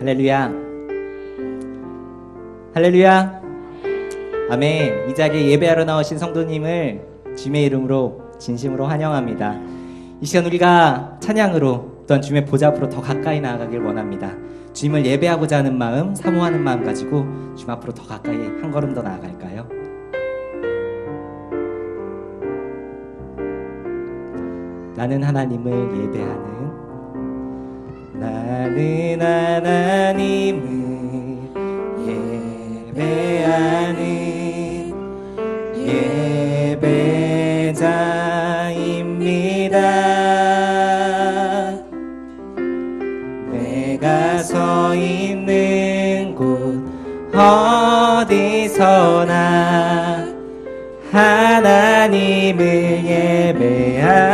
할렐루야. 할렐루야. 아멘. 이 자리에 예배하러 나오신 성도님을 주님의 이름으로 진심으로 환영합니다. 이 시간 우리가 찬양으로 또한 주님의 보좌 앞으로 더 가까이 나아가길 원합니다. 주님을 예배하고자 하는 마음, 사모하는 마음 가지고 주님 앞으로 더 가까이 한 걸음 더 나아갈까요? 나는 하나님을 예배하는, 나는 하나님을 예배하는 예배자입니다. 내가 서 있는 곳 어디서나 하나님을 예배합니다.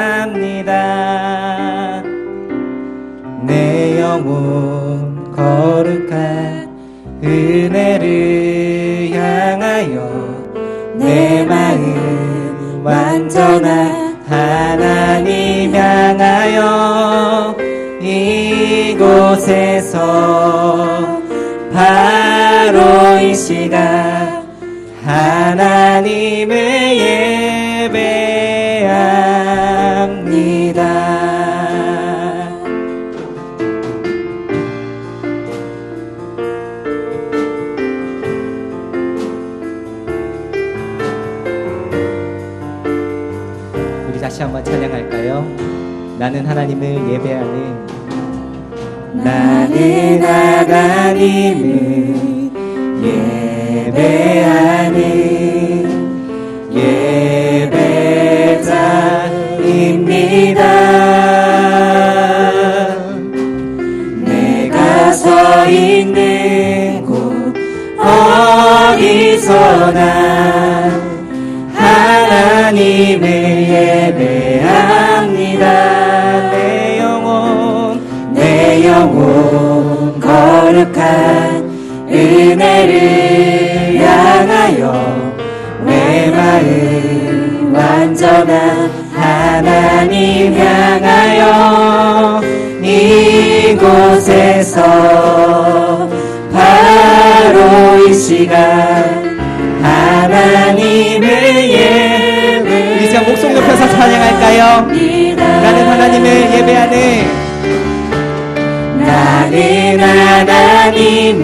내 영혼 거룩한 은혜를 향하여 내 마음 완전한 하나님 향하여 이곳에서 바로 이 시간 하나님을 예배합니다. 우리 다시 한번 찬양할까요? 나는 하나님을 예배하는, 나는 하나님을 예배하는 예배자입니다. 내가 서 있는 곳 어디서나 하나님을 예배합니다. 내 영혼 거룩한 은혜를 향하여 내 마음 완전한 하나님 향하여 이곳에서 바로 이 시간 하나님을 예배. 우리 시간 목소리 높여서 찬양할까요? 나는 하나님을 예배하는, 나는 하나님을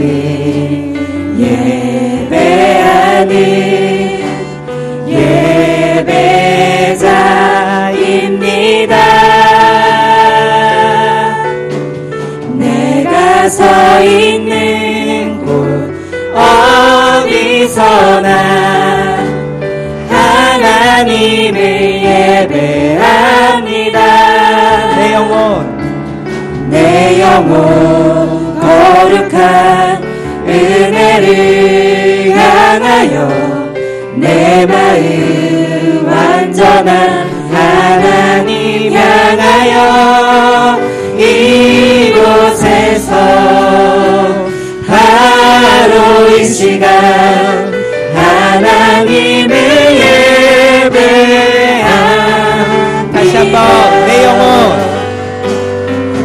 예배하는 예배자입니다. 내가 서 있는 곳 어디서나 하나님을 예배합니다. 내 영혼 거룩한 은혜를 향하여 내 마음 완전한 하나님 향하여 이곳에서 바로 이 시간 하나님을 예배합니다. 다시 한번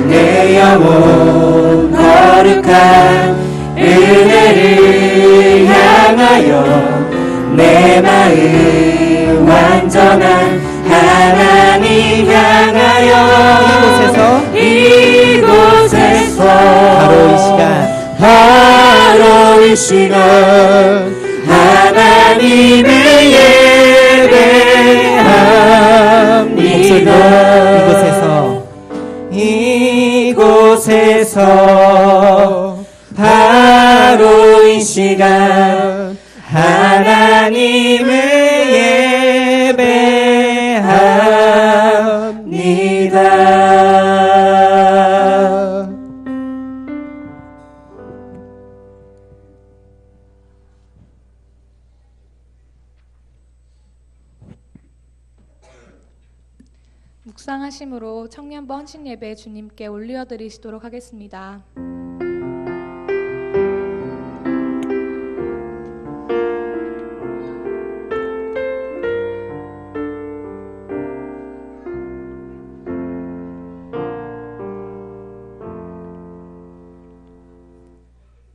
내 영혼 거룩한 은혜를 향하여 내 마음 완전한 하나님 향하여 이곳에서 바로 이 시간 하나님을 예배합니다. 이곳에서 바로 이 시간 하나님을 예배합니다. 묵상하심으로 청년부 헌신 예배 주님께 올려드리시도록 하겠습니다.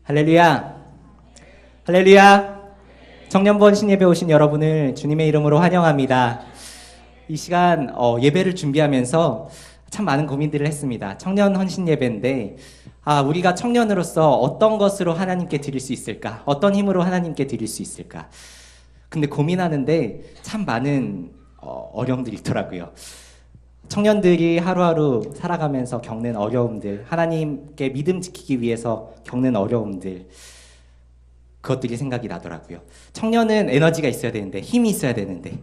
할렐루야. 할렐루야. 청년부 헌신예배 오신 여러분을 주님의 이름으로 환영합니다. 이 시간 예배를 준비하면서 참 많은 고민들을 했습니다. 청년 헌신예배인데 우리가 청년으로서 어떤 것으로 하나님께 드릴 수 있을까? 어떤 힘으로 하나님께 드릴 수 있을까? 근데 고민하는데 참 많은 어려움들이 있더라고요. 청년들이 하루하루 살아가면서 겪는 어려움들, 하나님께 믿음 지키기 위해서 겪는 어려움들, 그것들이 생각이 나더라고요. 청년은 에너지가 있어야 되는데, 힘이 있어야 되는데,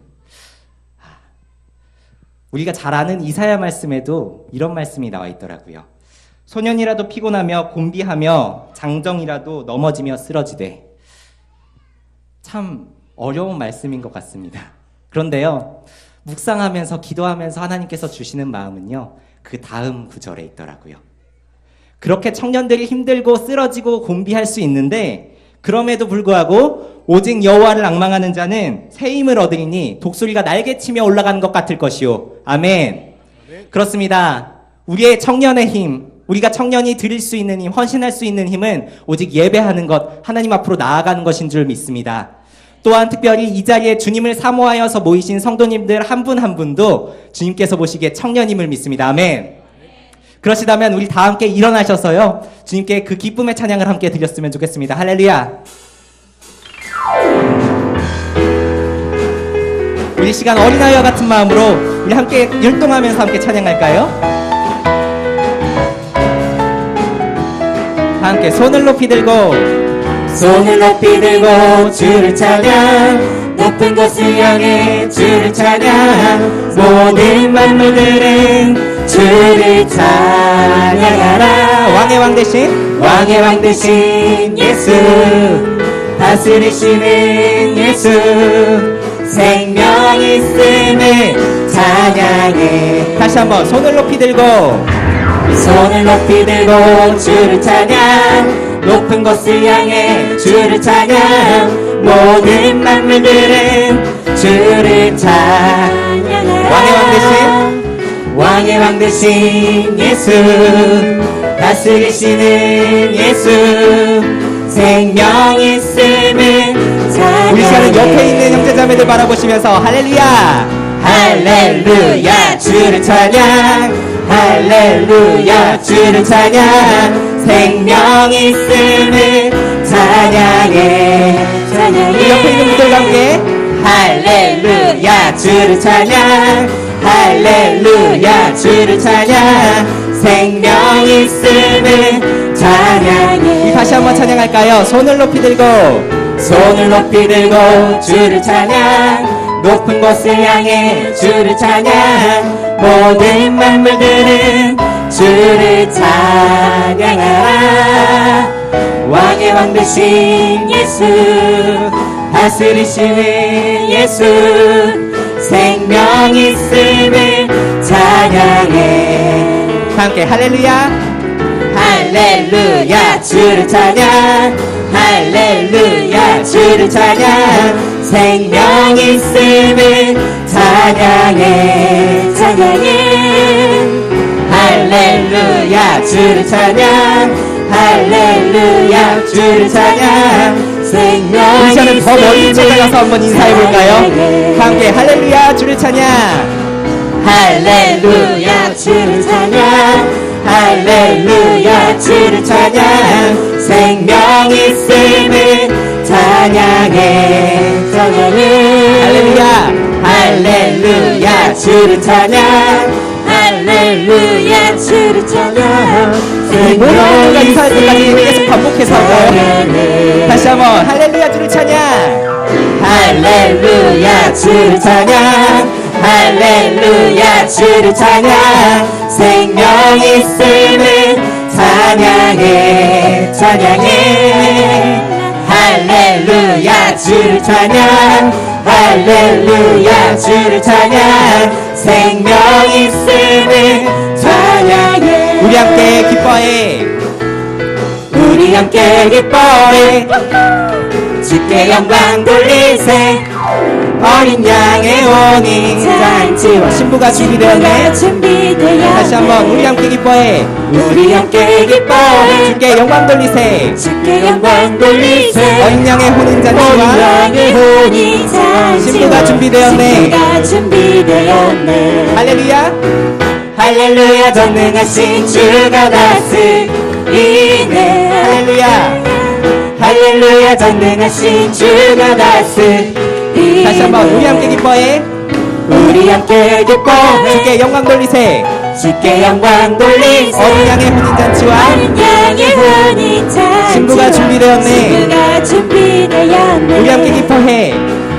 우리가 잘 아는 이사야 말씀에도 이런 말씀이 나와 있더라고요. 소년이라도 피곤하며 곤비하며 장정이라도 넘어지며 쓰러지되. 참 어려운 말씀인 것 같습니다. 그런데요, 묵상하면서 기도하면서 하나님께서 주시는 마음은요, 그 다음 구절에 있더라고요. 그렇게 청년들이 힘들고 쓰러지고 곤비할 수 있는데 그럼에도 불구하고 오직 여호와를 앙망하는 자는 새 힘을 얻으리니 독수리가 날개치며 올라가는 것 같을 것이요. 아멘. 그렇습니다. 우리의 청년의 힘, 우리가 청년이 드릴 수 있는 힘, 헌신할 수 있는 힘은 오직 예배하는 것, 하나님 앞으로 나아가는 것인 줄 믿습니다. 또한 특별히 이 자리에 주님을 사모하여서 모이신 성도님들 한 분 한 분도 주님께서 보시기에 청년임을 믿습니다. 아멘. 그러시다면 우리 다 함께 일어나셔서요, 주님께 그 기쁨의 찬양을 함께 드렸으면 좋겠습니다. 할렐루야. 우리 시간 어린아이와 같은 마음으로 우리 함께 율동하면서 함께 찬양할까요? 다 함께 손을 높이 들고 주를 찬양, 높은 곳을 향해 주를 찬양, 모든 만물들은 주를 찬양하라. 왕의 왕 대신 예수, 다스리시는 예수, 생명 있음을 찬양해. 다시 한번 손을 높이 들고 주를 찬양, 높은 곳을 향해 주를 찬양, 모든 만물들은 주를 찬양하라. 왕의 왕 대신 예수, 다스리시는 예수, 생명 있음을 찬양해. 우리 시간은 옆에 있는 형제자매들 바라보시면서 할렐루야, 할렐루야, 주를 찬양, 할렐루야, 주를 찬양, 생명 있음을 찬양해. 우리 옆에 있는 분들과 함께 할렐루야, 주를 찬양, 할렐루야, 주를 찬양, 생명 있음을 찬양해. 우리 다시 한번 찬양할까요? 손을 높이 들고 주를 찬양, 높은 곳을 향해 주를 찬양, 모든 만물들은 주를 찬양하라. 왕의 왕 대신 예수, 다스리시는 예수, 생명 있음을 찬양해. 함께 할렐루야, 할렐루야, 주를 찬양, 할렐루야, 주를 찬양, 생명 있음을 찬양해. 할렐루야, 주를 찬양, 할렐루야, 주를 찬양, 생명 있음을 찬양해. 우리 더 멀리 찾아가서 한번 인사해볼까요? 함께 할렐루야, 주를 찬양, 할렐루야, 주를 찬양, 할렐루야, 주를 찬양, 생명 있음을 찬양해. 할렐루야, 할렐루야, 주를 찬양, 할렐루야, 주를 찬양. 모두가 인사할 때까지 계속 반복해서 할까요? 다시 한번 할렐루야, 주를 찬양, 할렐루야, 주를 찬양, 할렐루야, 주를 찬양, 생명 있음을 찬양해. 할렐루야, 주를 찬양, 할렐루야, 주를 찬양, 생명 있음을 찬양해. 우리 함께 기뻐해, 우리 함께 기뻐해, 주께 영광 돌리세. 어린 양의 혼인 잔치와 신부가 준비되었네. 다시 한번 우리 함께 기뻐해. 우리 함께 기뻐해. 주께 영광 돌리세. 주께 영광 돌리세. 어린 양의 혼인 어린 잔치와 양의 혼인 잔치와 신부가 준비되었네. 신부가 준비되었네. 할렐루야. 할렐루야. 전능하신 주가 다스리네. 할렐루야. 할렐루야. 전능하신 주가 다스리네. 다시 한번 우리 함께 기뻐해. 우리 함께 기뻐해. 주께 영광 돌리세. 주께 영광 돌리세. 어린 양의 혼인 잔치와 어린 양의 혼인 잔치와 신부가 준비되었네. 신부가 준비되었네. 우리 함께 기뻐해.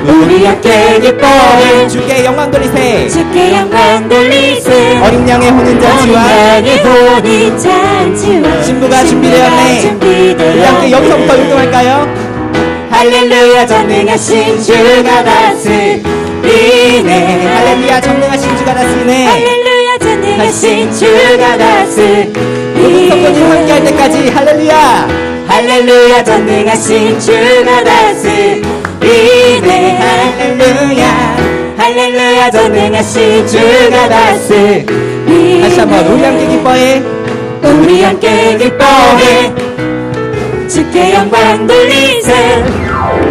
우리 함께 기뻐해. 주께 영광 돌리세. 주께 영광 돌리세. 어린 양의 혼인 어린 잔치와 양의 혼인 잔치와 신부가 준비되었네. 우리 함께 여기서부터 율동할까요? 할렐루야. 전능하신 주가 다스리네. 할렐루야. 전능하신 주가 다스리네. 할렐루야. 전능하신 주가 다스리네. 모든 성도님 함께 할 때까지 할렐루야. 할렐루야. 전능하신 주가 다스리네. 할렐루야. 할렐루야. 전능하신 주가 다스리네. 다시 한번 우리 함께 기뻐해. 우리 함께 기뻐해. 주께 영광 돌리세.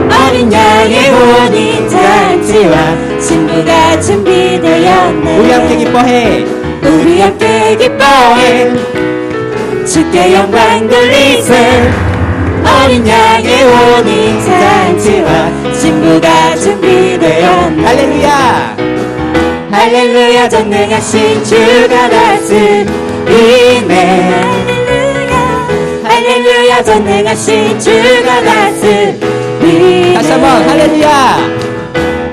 어린 양의 혼인 잔치와 신부가 준비되었네. 우리 함께 기뻐해. 우리 함께 기뻐해. 주께 영광 돌리세. 어린 양의 혼인 잔치와 신부가 준비되었네. 할렐루야. 할렐루야. 전능하신 주가 다스리네. 할렐루야. 전능하신 주가 다스리네. 다시 한번 할렐루야.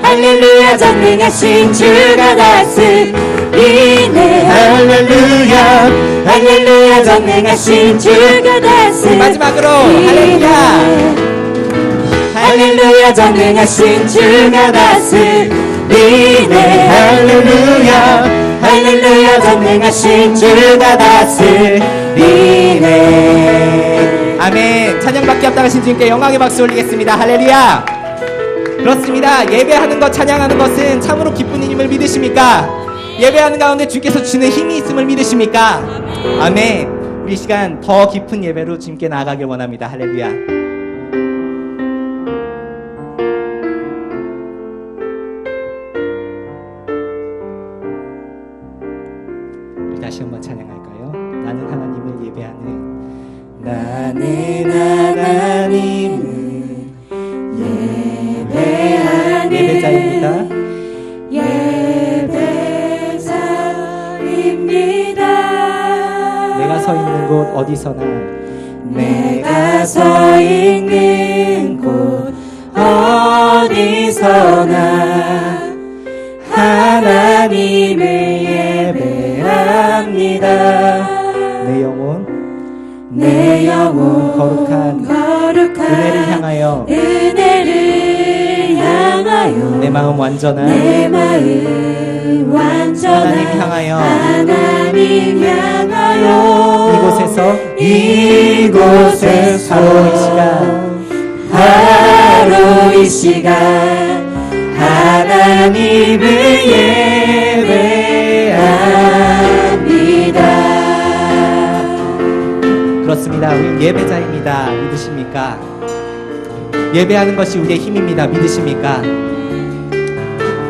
할렐루야. 전능하신 주가 다스리네. 할렐루야. 할렐루야. 전능하신 주가 다스리네. 마지막으로 할렐루야. 할렐루야. 전능하신 주가 다스리네. 할렐루야. 할렐루야. 전능하신 주가 다스리네. 아멘. 찬양받기 합당하신 주님께 영광의 박수 올리겠습니다. 할렐루야. 그렇습니다. 예배하는 것, 찬양하는 것은 참으로 기쁜 일임을 믿으십니까? 예배하는 가운데 주께서 주시는 힘이 있음을 믿으십니까? 아멘. 우리 이 시간 더 깊은 예배로 주님께 나아가길 원합니다. 할렐루야. 우리 다시 한번 찬양할까요? 나는 하나님을 예배하는 나는 하나님을 예배하는 예배자입니다. 예배자입니다. 내가 서 있는 곳 어디서나 내가 서 있는 곳 어디서나 하나님을 예배합니다. 내 영혼 거룩한 은혜를 향하여 내 마음 완전한 하나님 향하여 이곳에서 바로 이 시간 하나님을 예배합니다. 그렇습니다. 우리 예배자입니다. 믿으십니까? 예배하는 것이 우리의 힘입니다. 믿으십니까?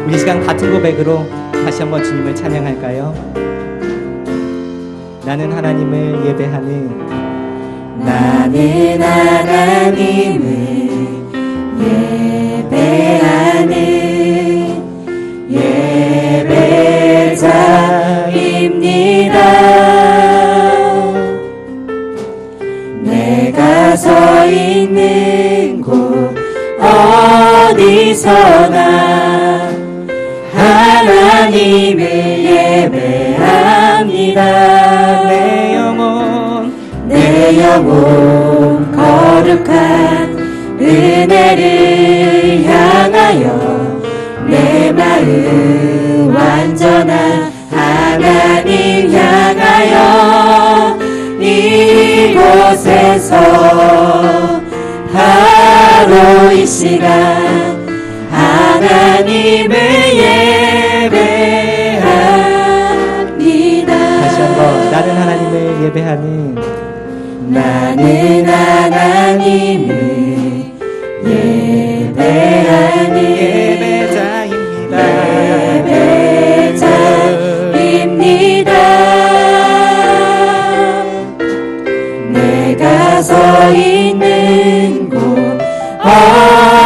우리 시간 같은 고백으로 다시 한번 주님을 찬양할까요? 나는 하나님을 예배하는 나는 하나님을 예배하는 예배자입니다. 내가 서 있는 곳 어디서나 하나님을 예배합니다. 내 영혼 거룩한 은혜를 향하여 내 마음 완전한 하나님 향하여 이곳에서 바로 이 시간 하나님을 예배합니다. 다시 한번 나는 하나님을 예배하는 나는 하나님을 예배하는 예배자입니다. 예배자입니다. 내가 서 있는 곳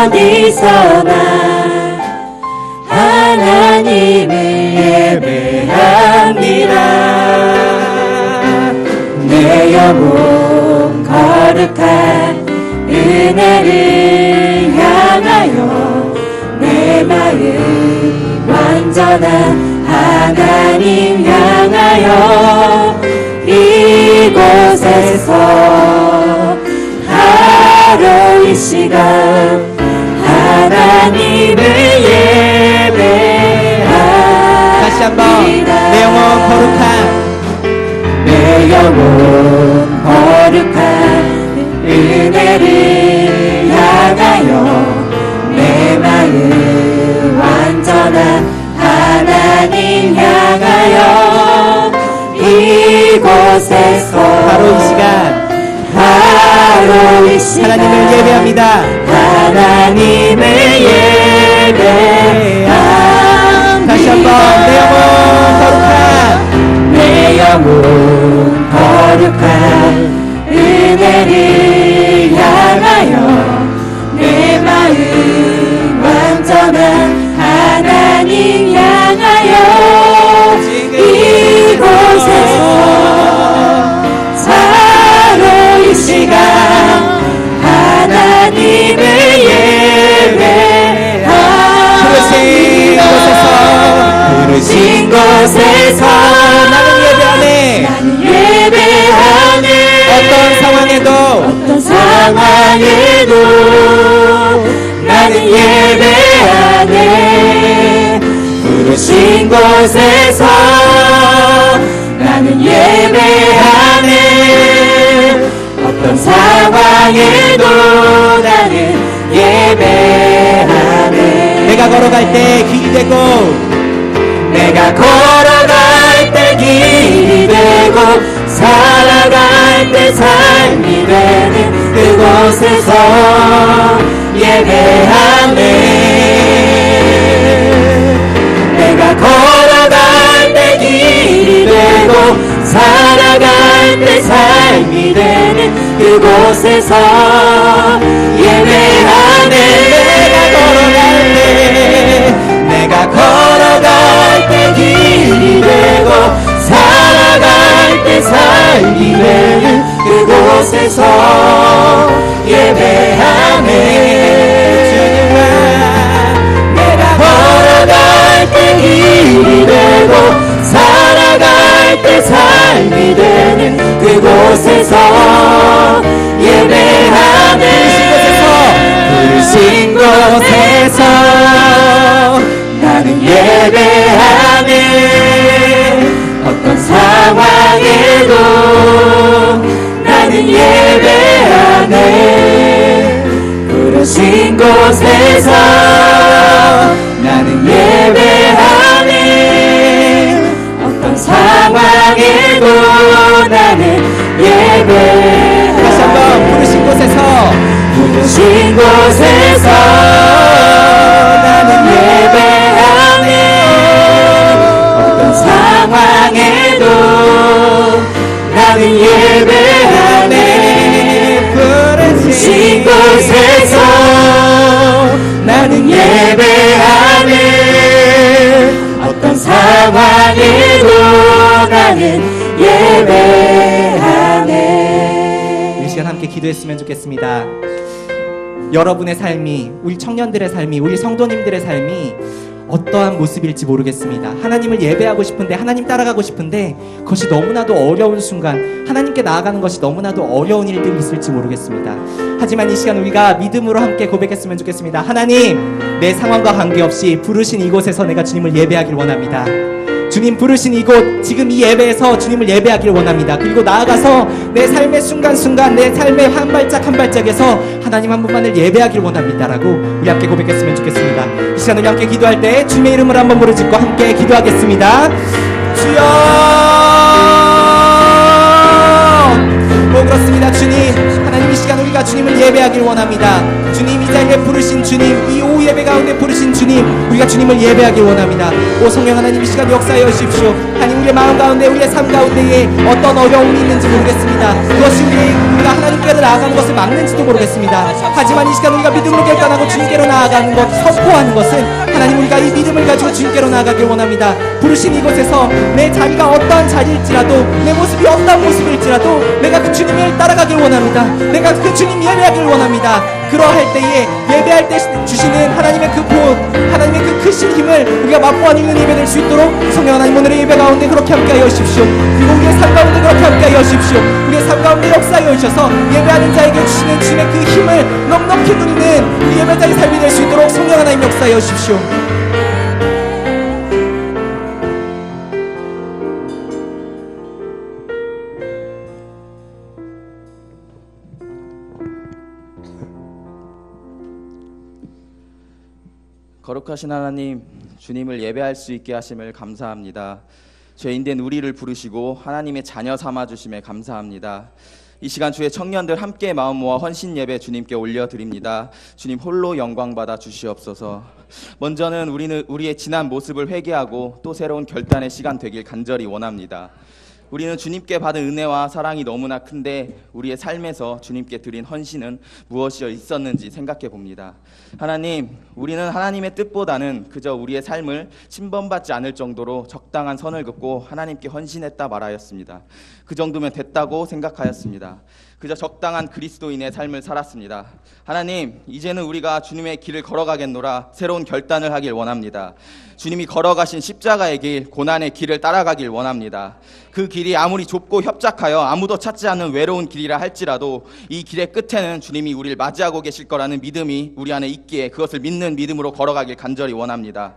어디서나 하나님을 예배합니다. 내 영혼 거룩한 은혜를 향하여 내 마음 완전한 하나님 향하여 이곳에서 하루 이 시간 하나님을 예배합니다. 다시 한번 내 영혼 거룩한 내 영혼 거룩한 은혜를 향하여 내 마음 완전한 하나님 향하여 이곳에서 바로 이 시간 하나님을 예배합니다. 하나님을 예배합니다. 다시 한번 내 영혼 거룩한 내 영혼 거룩한 은혜를 향하여 내 마음 완전한 하나님 향하여 이곳에서 바로 이 시간 하나님을 부르신 곳에서 나는 예배하네. 어떤 상황에도 나는 예배하네. 부르신 곳에서 나는 예배하네. 어떤 상황에도 나는 예배하네. 내가 걸어갈 때 길이 되고 내가 걸어갈 때 길이 되고 살아갈 때 삶이 되는 그곳에서 예배하네. 내가 걸어갈 때 길이 되고 살아갈 때 삶이 되는 그곳에서 예배하네. 내가 걸어갈 때 길이 되고 살아갈 때 삶이 되는 그곳에서 예배하네. 내가 걸어갈 때 길이 되고 살아갈 때 삶이 되는 그곳에서 예배하네. 부르신 곳에서 나는 예배하네. 어떤 상황에도 나는 예배하네. 부르신 곳에서 나는 예배하네. 어떤 상황에도 나는 예배하네. 다시 한번 부르신 곳에서 나는 예배하네. 어떤 상황에도 나는 예배하네. 부르신 곳에서 나는 예배하네. 어떤 상황에도 나는 예배하네. 이 시간 함께 기도했으면 좋겠습니다. 여러분의 삶이, 우리 청년들의 삶이, 우리 성도님들의 삶이 어떠한 모습일지 모르겠습니다. 하나님을 예배하고 싶은데, 하나님 따라가고 싶은데 그것이 너무나도 어려운 순간, 하나님께 나아가는 것이 너무나도 어려운 일들이 있을지 모르겠습니다. 하지만 이 시간 우리가 믿음으로 함께 고백했으면 좋겠습니다. 하나님, 내 상황과 관계없이 부르신 이곳에서 내가 주님을 예배하길 원합니다. 주님 부르신 이곳 지금 이 예배에서 주님을 예배하길 원합니다. 그리고 나아가서 내 삶의 순간순간 내 삶의 한 발짝 한 발짝에서 하나님 한 분만을 예배하길 원합니다라고 우리 함께 고백했으면 좋겠습니다. 이 시간 우리 함께 기도할 때 주님의 이름을 한번 부르짖고 함께 기도하겠습니다. 주여, 그렇습니다. 주님, 하나님 이 시간 우리가 주님을 예배하길 원합니다. 주님 이 자리에 부르신 주님, 이 오후 예배 가운데 부르신 주님, 우리가 주님을 예배하길 원합니다. 오 성령 하나님 이 시간 역사하여 주십시오. 하나님 우리의 마음 가운데 우리의 삶 가운데에 어떤 어려움이 있는지 모르겠습니다. 그것이 우리가 하나님께로 나아가는 것을 막는지도 모르겠습니다. 하지만 이 시간 우리가 믿음으로 결단하고 주님께로 나아가는 것, 선포하는 것은 하나님 우리가 이 믿음을 가지고 주님께로 나아가길 원합니다. 부르신 이곳에서 내 자리가 어떠한 자리일지라도 내 모습이 어떠한 모습일지라도 내가 그 주님을 따라가길 원합니다. 내가 그 주님 예배하길 원합니다. 그러할 때에 예배할 때 주시는 하나님의 그 복, 하나님의 그 크신 힘을 우리가 맛보아 읽는 예배 될 수 있도록 성령 하나님 오늘의 예배 가운데 그렇게 함께하여 주십시오. 그리고 우리의 삶 가운데 그렇게 함께하여 주십시오. 우리의 삶 가운데 역사하여 주셔서 예배하는 자에게 주시는 주님의 그 힘을 넉넉히 누리는 우리 예배자의 삶이 될 수 있도록 성령 하나님 역사하여 주십시오. 거룩하신 하나님, 주님을 예배할 수 있게 하심을 감사합니다. 죄인된 우리를 부르시고 하나님의 자녀 삼아주심에 감사합니다. 이 시간 주의 청년들 함께 마음 모아 헌신 예배 주님께 올려드립니다. 주님 홀로 영광 받아 주시옵소서. 먼저는 우리의 지난 모습을 회개하고 또 새로운 결단의 시간 되길 간절히 원합니다. 우리는 주님께 받은 은혜와 사랑이 너무나 큰데 우리의 삶에서 주님께 드린 헌신은 무엇이 있었는지 생각해 봅니다. 하나님, 우리는 하나님의 뜻보다는 그저 우리의 삶을 침범받지 않을 정도로 적당한 선을 긋고 하나님께 헌신했다 말하였습니다. 그 정도면 됐다고 생각하였습니다. 그저 적당한 그리스도인의 삶을 살았습니다. 하나님, 이제는 우리가 주님의 길을 걸어가겠노라 새로운 결단을 하길 원합니다. 주님이 걸어가신 십자가의 길, 고난의 길을 따라가길 원합니다. 그 길이 아무리 좁고 협착하여 아무도 찾지 않는 외로운 길이라 할지라도 이 길의 끝에는 주님이 우리를 맞이하고 계실 거라는 믿음이 우리 안에 있기에 그것을 믿는 믿음으로 걸어가길 간절히 원합니다.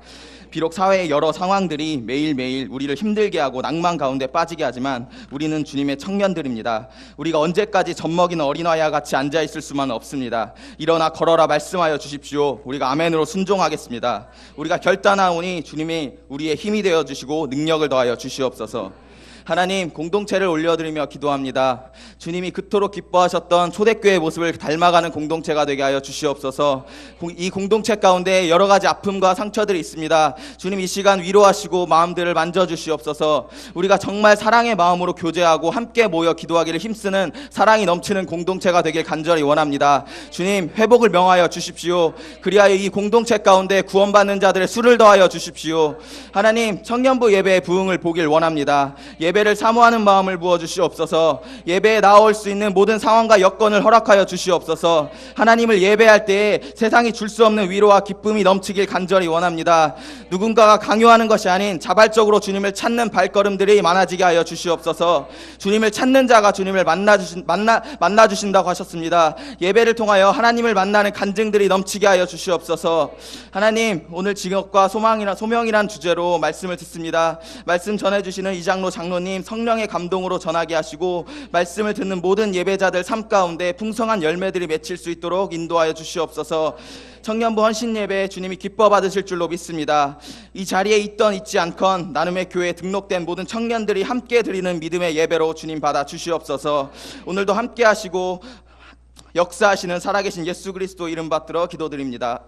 비록 사회의 여러 상황들이 매일매일 우리를 힘들게 하고 낭만 가운데 빠지게 하지만 우리는 주님의 청년들입니다. 우리가 언제까지 젖먹이는 어린아이와 같이 앉아있을 수만은 없습니다. 일어나 걸어라 말씀하여 주십시오. 우리가 아멘으로 순종하겠습니다. 우리가 결단하오니 주님이 우리의 힘이 되어주시고 능력을 더하여 주시옵소서. 하나님, 공동체를 올려드리며 기도합니다. 주님이 그토록 기뻐하셨던 초대교회의 모습을 닮아가는 공동체가 되게 하여 주시옵소서. 이 공동체 가운데 여러 가지 아픔과 상처들이 있습니다. 주님 이 시간 위로하시고 마음들을 만져주시옵소서. 우리가 정말 사랑의 마음으로 교제하고 함께 모여 기도하기를 힘쓰는 사랑이 넘치는 공동체가 되길 간절히 원합니다. 주님, 회복을 명하여 주십시오. 그리하여 이 공동체 가운데 구원받는 자들의 수를 더하여 주십시오. 하나님, 청년부 예배의 부흥을 보길 원합니다. 예배를 사모하는 마음을 부어주시옵소서. 예배에 나올 수 있는 모든 상황과 여건을 허락하여 주시옵소서. 하나님을 예배할 때에 세상이 줄 수 없는 위로와 기쁨이 넘치길 간절히 원합니다. 누군가가 강요하는 것이 아닌 자발적으로 주님을 찾는 발걸음들이 많아지게 하여 주시옵소서. 주님을 찾는 자가 주님을 만나주신다고 하셨습니다. 예배를 통하여 하나님을 만나는 간증들이 넘치게 하여 주시옵소서. 하나님, 오늘 직업과 소명이란 주제로 말씀을 듣습니다. 말씀 전해주시는 이장로 장로님 성령의 감동으로 전하게 하시고 말씀을 듣는 모든 예배자들 삶 가운데 풍성한 열매들이 맺힐 수 있도록 인도하여 주시옵소서. 청년부 헌신 예배 주님이 기뻐 받으실 줄로 믿습니다. 이 자리에 있지 않건 나눔의 교회에 등록된 모든 청년들이 함께 드리는 믿음의 예배로 주님 받아 주시옵소서. 오늘도 함께 하시고 역사하시는 살아계신 예수 그리스도 이름 받들어 기도드립니다.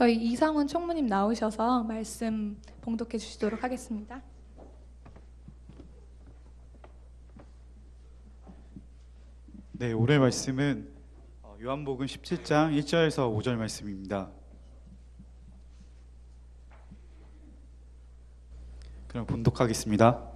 저희 이상훈 총무님 나오셔서 말씀 봉독해 주시도록 하겠습니다. 네, 오늘 말씀은 요한복음 17장 1절에서 5절 말씀입니다. 그럼 봉독하겠습니다.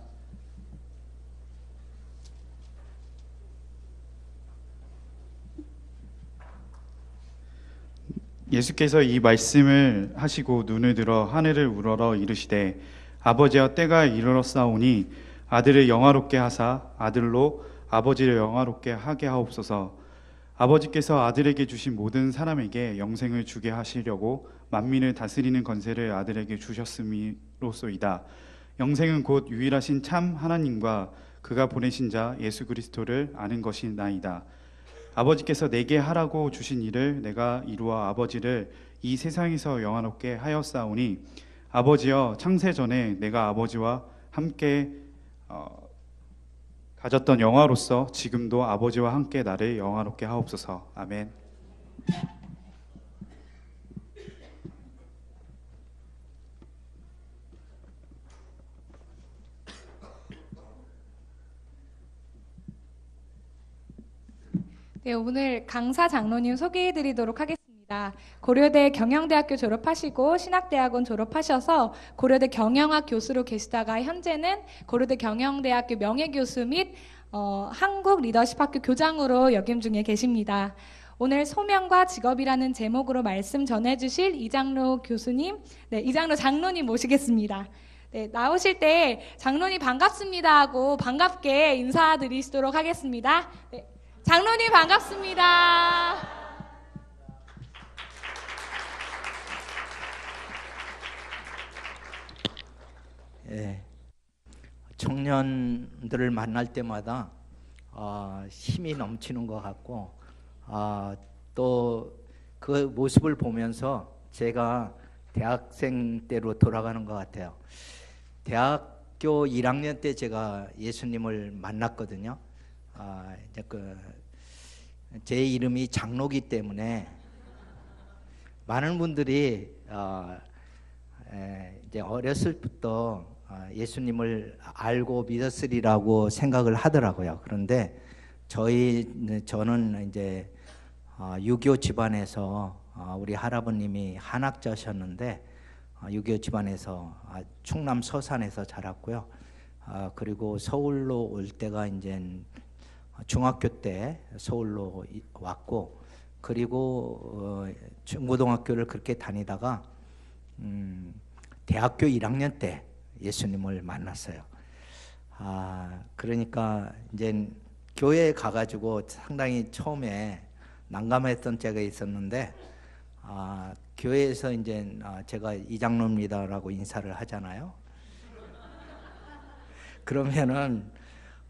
예수께서 이 말씀을 하시고 눈을 들어 하늘을 우러러 이르시되 아버지여 때가 이르렀사오니 아들을 영화롭게 하사 아들로 아버지를 영화롭게 하게 하옵소서. 아버지께서 아들에게 주신 모든 사람에게 영생을 주게 하시려고 만민을 다스리는 권세를 아들에게 주셨음이로소이다. 영생은 곧 유일하신 참 하나님과 그가 보내신 자 예수 그리스도를 아는 것이나이다. 아버지께서 내게 하라고 주신 일을 내가 이루어 아버지를 이 세상에서 영화롭게 하였사오니 아버지여 창세 전에 내가 아버지와 함께 가졌던 영화로서 지금도 아버지와 함께 나를 영화롭게 하옵소서. 아멘. 네, 오늘 강사 장로님 소개해드리도록 하겠습니다. 고려대 경영대학교 졸업하시고 신학대학원 졸업하셔서 고려대 경영학 교수로 계시다가 현재는 고려대 경영대학교 명예교수 및 한국 리더십학교 교장으로 역임 중에 계십니다. 오늘 소명과 직업이라는 제목으로 말씀 전해주실 이장로 교수님, 네, 이장로 장로님 모시겠습니다. 네, 나오실 때 장로님 반갑습니다 하고 반갑게 인사드리시도록 하겠습니다. 네, 장로님 반갑습니다. 예, 청년들을 만날 때마다 힘이 넘치는 것 같고 또 그 모습을 보면서 제가 대학생 때로 돌아가는 것 같아요. 대학교 1학년 때 제가 예수님을 만났거든요. 이제 제 이름이 장로기 때문에 많은 분들이 이제 어렸을 때부터 예수님을 알고 믿었으리라고 생각을 하더라고요. 그런데 저는 이제 유교 집안에서 우리 할아버님이 한학자셨는데 유교 집안에서 충남 서산에서 자랐고요. 그리고 서울로 올 때가 이제 중학교 때 서울로 왔고, 그리고 중고등학교를 그렇게 다니다가 대학교 1학년 때 예수님을 만났어요. 그러니까 이제 교회에 가가지고 상당히 처음에 난감했던 때가 있었는데, 교회에서 이제 제가 이장로입니다라고 인사를 하잖아요. 그러면은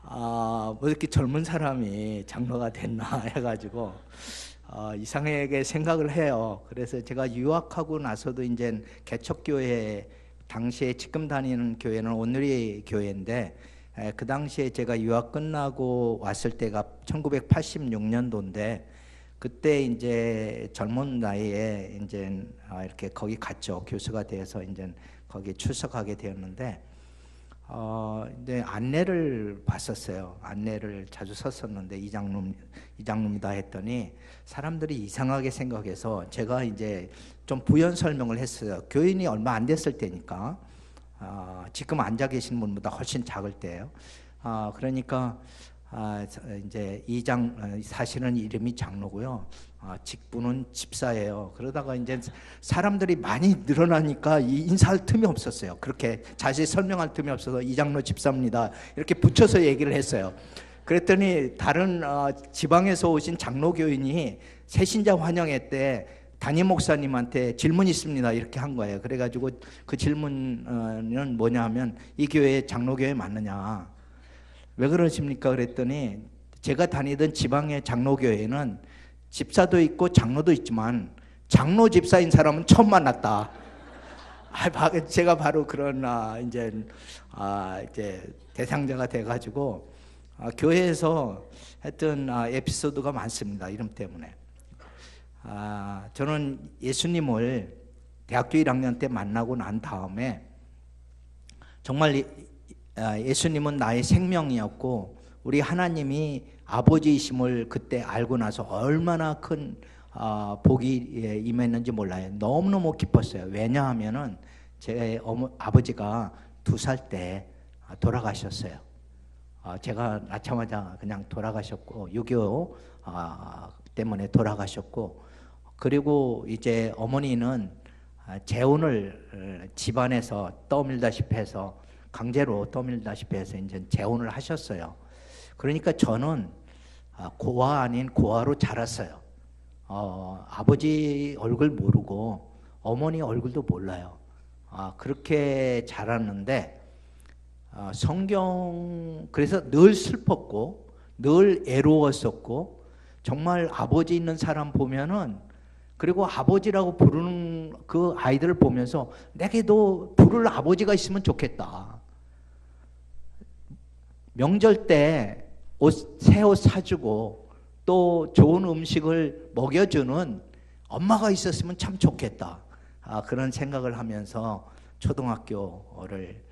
뭐 이렇게 젊은 사람이 장로가 됐나 해가지고 이상하게 생각을 해요. 그래서 제가 유학하고 나서도 이제 개척교회, 당시에 지금 다니는 교회는 온누리 교회인데, 그 당시에 제가 유학 끝나고 왔을 때가 1986년도인데 그때 이제 젊은 나이에 이제 이렇게 거기 갔죠. 교수가 돼서 이제 거기 출석하게 되었는데 이제 안내를 봤었어요. 안내를 자주 썼었는데 이장로입니다 했더니 사람들이 이상하게 생각해서 제가 이제 좀 부연 설명을 했어요. 교인이 얼마 안 됐을 때니까 지금 앉아 계신 분보다 훨씬 작을 때예요. 그러니까 이제 사실은 이름이 장로고요. 직분은 집사예요. 그러다가 이제 사람들이 많이 늘어나니까 인사할 틈이 없었어요. 그렇게 자세히 설명할 틈이 없어서 이장로 집사입니다 이렇게 붙여서 얘기를 했어요. 그랬더니 다른 지방에서 오신 장로교인이 새신자 환영회 때 담임 목사님한테 질문이 있습니다 이렇게 한 거예요. 그래가지고 그 질문은 뭐냐면 이 교회 장로교회 맞느냐, 왜 그러십니까 그랬더니 제가 다니던 지방의 장로교회는 집사도 있고 장로도 있지만 장로 집사인 사람은 처음 만났다. 제가 바로 그런 이제 대상자가 돼가지고 교회에서 했던 에피소드가 많습니다. 이름 때문에. 저는 예수님을 대학교 1학년 때 만나고 난 다음에 정말 예수님은 나의 생명이었고 우리 하나님이 아버지이심을 그때 알고 나서 얼마나 큰 복이 임했는지 몰라요. 너무너무 기뻤어요. 왜냐하면은 제 아버지가 2살 때 돌아가셨어요. 제가 낳자마자 그냥 돌아가셨고 6.25 때문에 돌아가셨고, 그리고 이제 어머니는 재혼을 집안에서 떠밀다시피 해서 강제로 떠밀다시피 해서 이제 재혼을 하셨어요. 그러니까 저는 고아 아닌 고아로 자랐어요. 아버지 얼굴 모르고 어머니 얼굴도 몰라요. 그렇게 자랐는데 성경, 그래서 늘 슬펐고 늘 애로웠었고, 정말 아버지 있는 사람 보면은, 그리고 아버지라고 부르는 그 아이들을 보면서 내게도 부를 아버지가 있으면 좋겠다. 명절 때 새 옷 사주고 또 좋은 음식을 먹여주는 엄마가 있었으면 참 좋겠다. 그런 생각을 하면서 초등학교를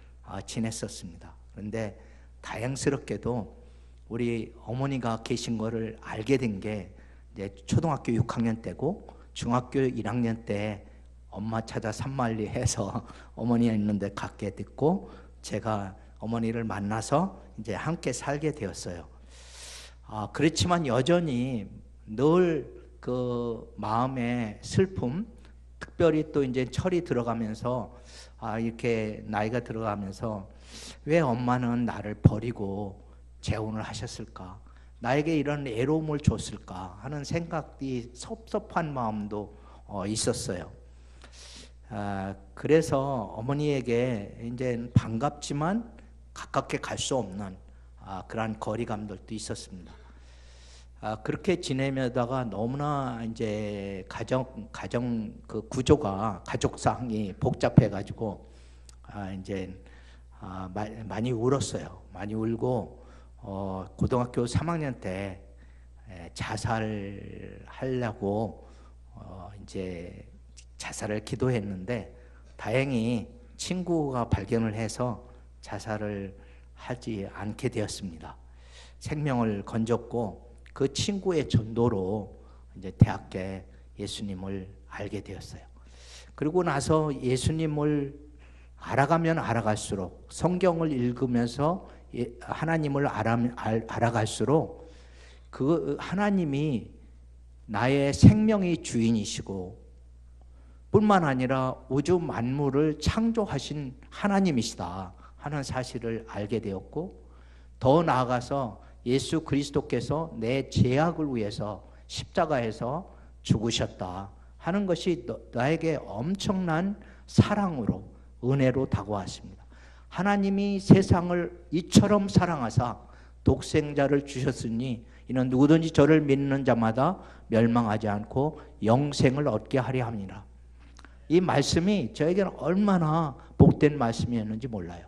지냈었습니다. 그런데 다행스럽게도 우리 어머니가 계신 거를 알게 된 게 이제 초등학교 6학년 때고, 중학교 1학년 때 엄마 찾아 산만리 해서 어머니가 있는데 갖게 됐고, 제가 어머니를 만나서 이제 함께 살게 되었어요. 그렇지만 여전히 늘 그 마음의 슬픔, 특별히 또 이제 철이 들어가면서 이렇게 나이가 들어가면서 왜 엄마는 나를 버리고 재혼을 하셨을까? 나에게 이런 애로움을 줬을까? 하는 생각이 섭섭한 마음도 있었어요. 그래서 어머니에게 이제 반갑지만 가깝게 갈 수 없는 그러한 거리감들도 있었습니다. 그렇게 지내다가 너무나 이제 가정 그 구조가, 가족상이 복잡해가지고 이제 많이 울었어요. 많이 울고 고등학교 3학년 때 자살하려고 이제 자살을 기도했는데, 다행히 친구가 발견을 해서 자살을 하지 않게 되었습니다. 생명을 건졌고, 그 친구의 전도로 이제 대학에 예수님을 알게 되었어요. 그리고 나서 예수님을 알아가면 알아갈수록, 성경을 읽으면서 하나님을 알아갈수록 그 하나님이 나의 생명의 주인이시고 뿐만 아니라 우주 만물을 창조하신 하나님이시다 하는 사실을 알게 되었고, 더 나아가서 예수 그리스도께서 내 죄악을 위해서 십자가에서 죽으셨다 하는 것이 나에게 엄청난 사랑으로, 은혜로 다가왔습니다. 하나님이 세상을 이처럼 사랑하사 독생자를 주셨으니 이는 누구든지 저를 믿는 자마다 멸망하지 않고 영생을 얻게 하려 함이라. 이 말씀이 저에게는 얼마나 복된 말씀이었는지 몰라요.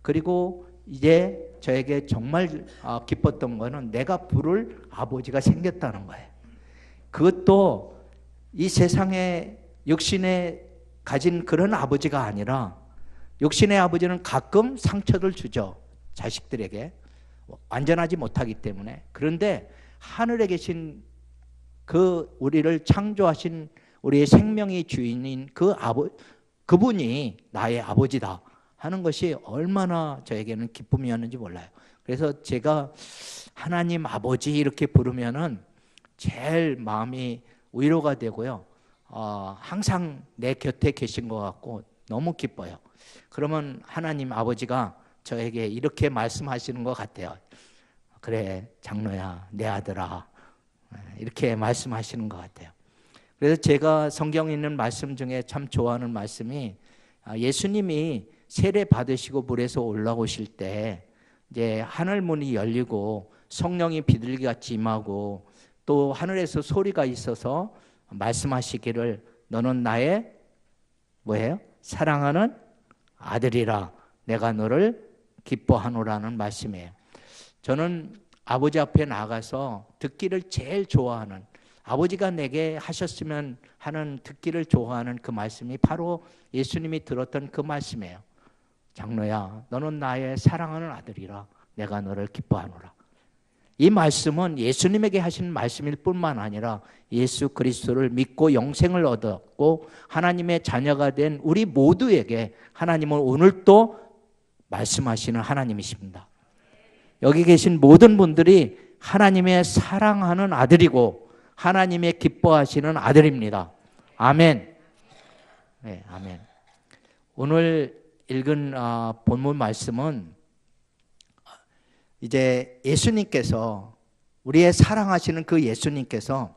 그리고 이제 저에게 정말 기뻤던 거는 내가 부를 아버지가 생겼다는 거예요. 그것도 이 세상에 육신에 가진 그런 아버지가 아니라, 육신의 아버지는 가끔 상처를 주죠, 자식들에게. 완전하지 못하기 때문에. 그런데 하늘에 계신 그 우리를 창조하신 우리의 생명의 주인인 그분이 나의 아버지다 하는 것이 얼마나 저에게는 기쁨이었는지 몰라요. 그래서 제가 하나님 아버지 이렇게 부르면은 제일 마음이 위로가 되고요. 항상 내 곁에 계신 것 같고 너무 기뻐요. 그러면 하나님 아버지가 저에게 이렇게 말씀하시는 것 같아요. 그래, 장로야, 내 아들아, 이렇게 말씀하시는 것 같아요. 그래서 제가 성경에 있는 말씀 중에 참 좋아하는 말씀이, 예수님이 세례 받으시고 물에서 올라오실 때 이제 하늘 문이 열리고 성령이 비둘기같이 임하고 또 하늘에서 소리가 있어서 말씀하시기를 너는 나의 뭐예요? 사랑하는 아들이라, 내가 너를 기뻐하노라는 말씀이에요. 저는 아버지 앞에 나가서 듣기를 제일 좋아하는, 아버지가 내게 하셨으면 하는 듣기를 좋아하는 그 말씀이 바로 예수님이 들었던 그 말씀이에요. 장로야, 너는 나의 사랑하는 아들이라 내가 너를 기뻐하노라. 이 말씀은 예수님에게 하신 말씀일 뿐만 아니라 예수 그리스도를 믿고 영생을 얻었고 하나님의 자녀가 된 우리 모두에게 하나님은 오늘 또 말씀하시는 하나님이십니다. 여기 계신 모든 분들이 하나님의 사랑하는 아들이고 하나님의 기뻐하시는 아들입니다. 아멘. 네, 아멘. 오늘 읽은 본문 말씀은 이제 예수님께서, 우리의 사랑하시는 그 예수님께서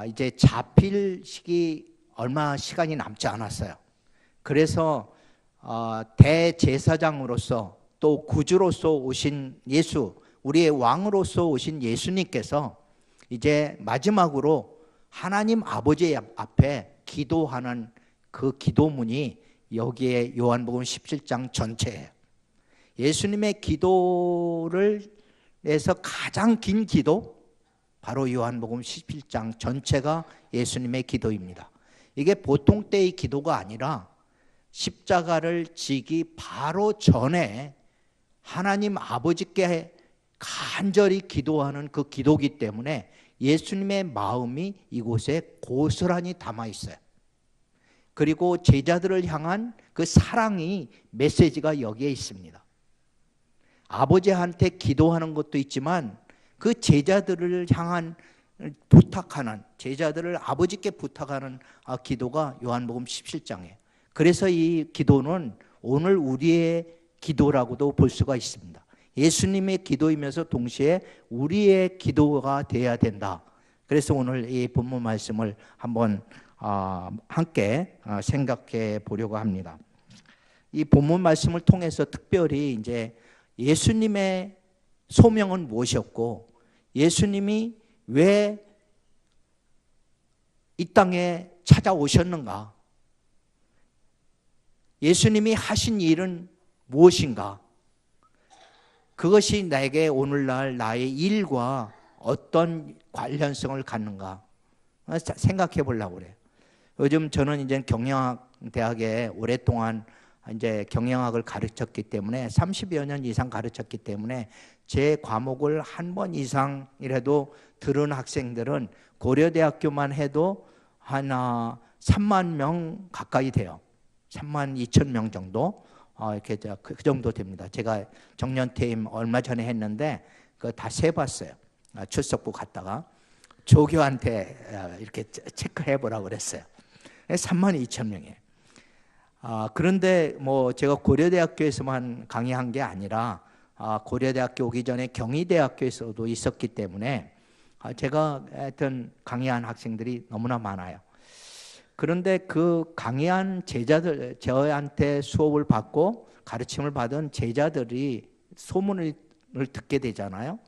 이제 잡힐 시기 얼마 시간이 남지 않았어요. 그래서 대제사장으로서 또 구주로서 오신 예수, 우리의 왕으로서 오신 예수님께서 이제 마지막으로 하나님 아버지 앞에 기도하는 그 기도문이 여기에 요한복음 17장 전체예요. 예수님의 기도를 해서 가장 긴 기도, 바로 요한복음 17장 전체가 예수님의 기도입니다. 이게 보통 때의 기도가 아니라 십자가를 지기 바로 전에 하나님 아버지께 간절히 기도하는 그 기도기 때문에 예수님의 마음이 이곳에 고스란히 담아 있어요. 그리고 제자들을 향한 그 사랑이, 메시지가 여기에 있습니다. 아버지한테 기도하는 것도 있지만 그 제자들을 향한 부탁하는, 제자들을 아버지께 부탁하는 기도가 요한복음 17장이에요. 그래서 이 기도는 오늘 우리의 기도라고도 볼 수가 있습니다. 예수님의 기도이면서 동시에 우리의 기도가 되어야 된다. 그래서 오늘 이 본문 말씀을 한번 함께 생각해 보려고 합니다. 이 본문 말씀을 통해서 특별히 이제 예수님의 소명은 무엇이었고, 예수님이 왜 이 땅에 찾아오셨는가, 예수님이 하신 일은 무엇인가, 그것이 나에게 오늘날 나의 일과 어떤 관련성을 갖는가 생각해 보려고 그래요. 요즘 저는 이제 경영학 대학에 오랫동안 이제 경영학을 가르쳤기 때문에 30여 년 이상 가르쳤기 때문에 제 과목을 한 번 이상이라도 들은 학생들은 고려대학교만 해도 한 3만 명 가까이 돼요. 3만 2천 명 정도 이렇게 그 정도 됩니다. 제가 정년퇴임 얼마 전에 했는데 그거 다 세봤어요. 출석부 갔다가 조교한테 이렇게 체크해 보라고 그랬어요. 3만 2천 명이에요. 그런데 뭐 제가 고려대학교에서만 강의한 게 아니라 고려대학교 오기 전에 경희대학교에서도 있었기 때문에 제가 하여튼 강의한 학생들이 너무나 많아요. 그런데 그 강의한 제자들, 저한테 수업을 받고 가르침을 받은 제자들이 소문을 듣게 되잖아요.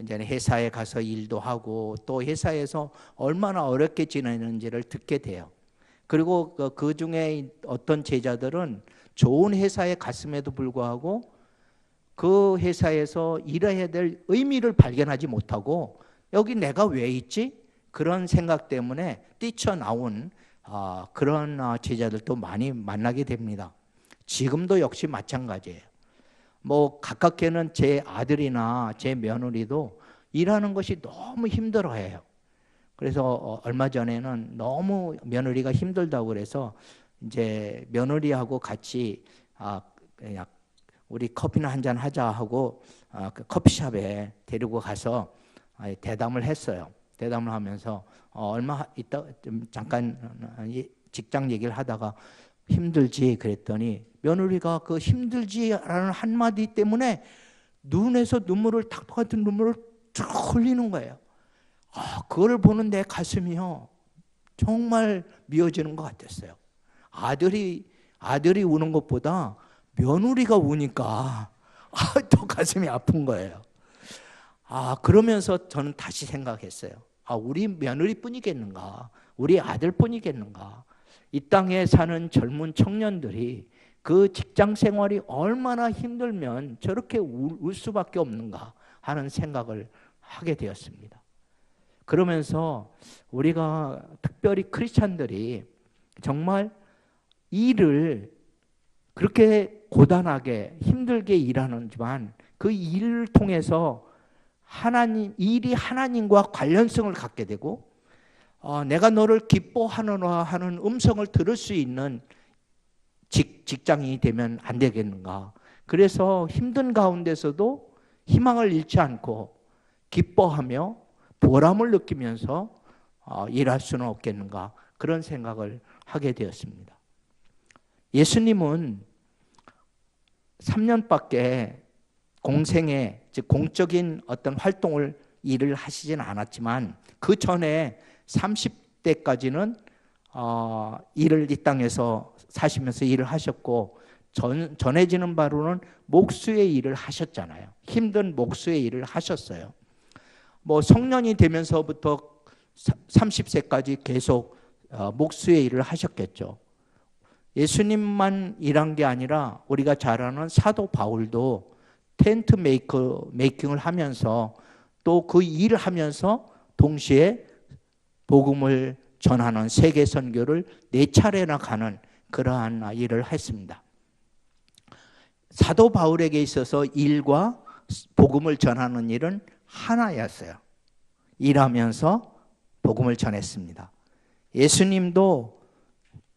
이제 회사에 가서 일도 하고 또 회사에서 얼마나 어렵게 지내는지를 듣게 돼요. 그리고 그 중에 어떤 제자들은 좋은 회사에 갔음에도 불구하고 그 회사에서 일해야 될 의미를 발견하지 못하고 여기 내가 왜 있지? 그런 생각 때문에 뛰쳐나온 그런 제자들도 많이 만나게 됩니다. 지금도 역시 마찬가지예요. 뭐 가깝게는 제 아들이나 제 며느리도 일하는 것이 너무 힘들어해요. 그래서 얼마 전에는 너무 며느리가 힘들다고 그래서 이제 며느리하고 같이 그냥 우리 커피나 한잔 하자 하고 그 커피숍에 데리고 가서 대담을 했어요. 대담을 하면서 얼마 있다 좀 잠깐 직장 얘기를 하다가 힘들지 그랬더니 며느리가 그 힘들지라는 한마디 때문에 눈에서 눈물을 탁 같은 눈물을 쭉 흘리는 거예요. 그걸 보는 내 가슴이요 정말 미어지는 것 같았어요. 아들이 우는 것보다 며느리가 우니까 더 가슴이 아픈 거예요. 그러면서 저는 다시 생각했어요. 우리 며느리뿐이겠는가? 우리 아들뿐이겠는가? 이 땅에 사는 젊은 청년들이 그 직장 생활이 얼마나 힘들면 저렇게 울 수밖에 없는가 하는 생각을 하게 되었습니다. 그러면서 우리가 특별히 크리스찬들이 정말 일을 그렇게 고단하게 힘들게 일하는지만 그 일을 통해서 일이 하나님과 관련성을 갖게 되고 내가 너를 기뻐하노라 하는 음성을 들을 수 있는 직장인이 되면 안 되겠는가. 그래서 힘든 가운데서도 희망을 잃지 않고 기뻐하며 보람을 느끼면서 일할 수는 없겠는가. 그런 생각을 하게 되었습니다. 예수님은 3년밖에 공생애, 즉 공적인 어떤 활동을 일을 하시진 않았지만 그 전에 30대까지는 일을 이 땅에서 사시면서 일을 하셨고 전해지는 바로는 목수의 일을 하셨잖아요. 힘든 목수의 일을 하셨어요. 뭐 성년이 되면서부터 30세까지 계속 목수의 일을 하셨겠죠. 예수님만 일한 게 아니라 우리가 잘 아는 사도 바울도 텐트 메이킹을 하면서 또 그 일을 하면서 동시에 복음을 전하는 세계 선교를 4차례나 가는 그러한 일을 했습니다. 사도 바울에게 있어서 일과 복음을 전하는 일은 하나였어요. 일하면서 복음을 전했습니다. 예수님도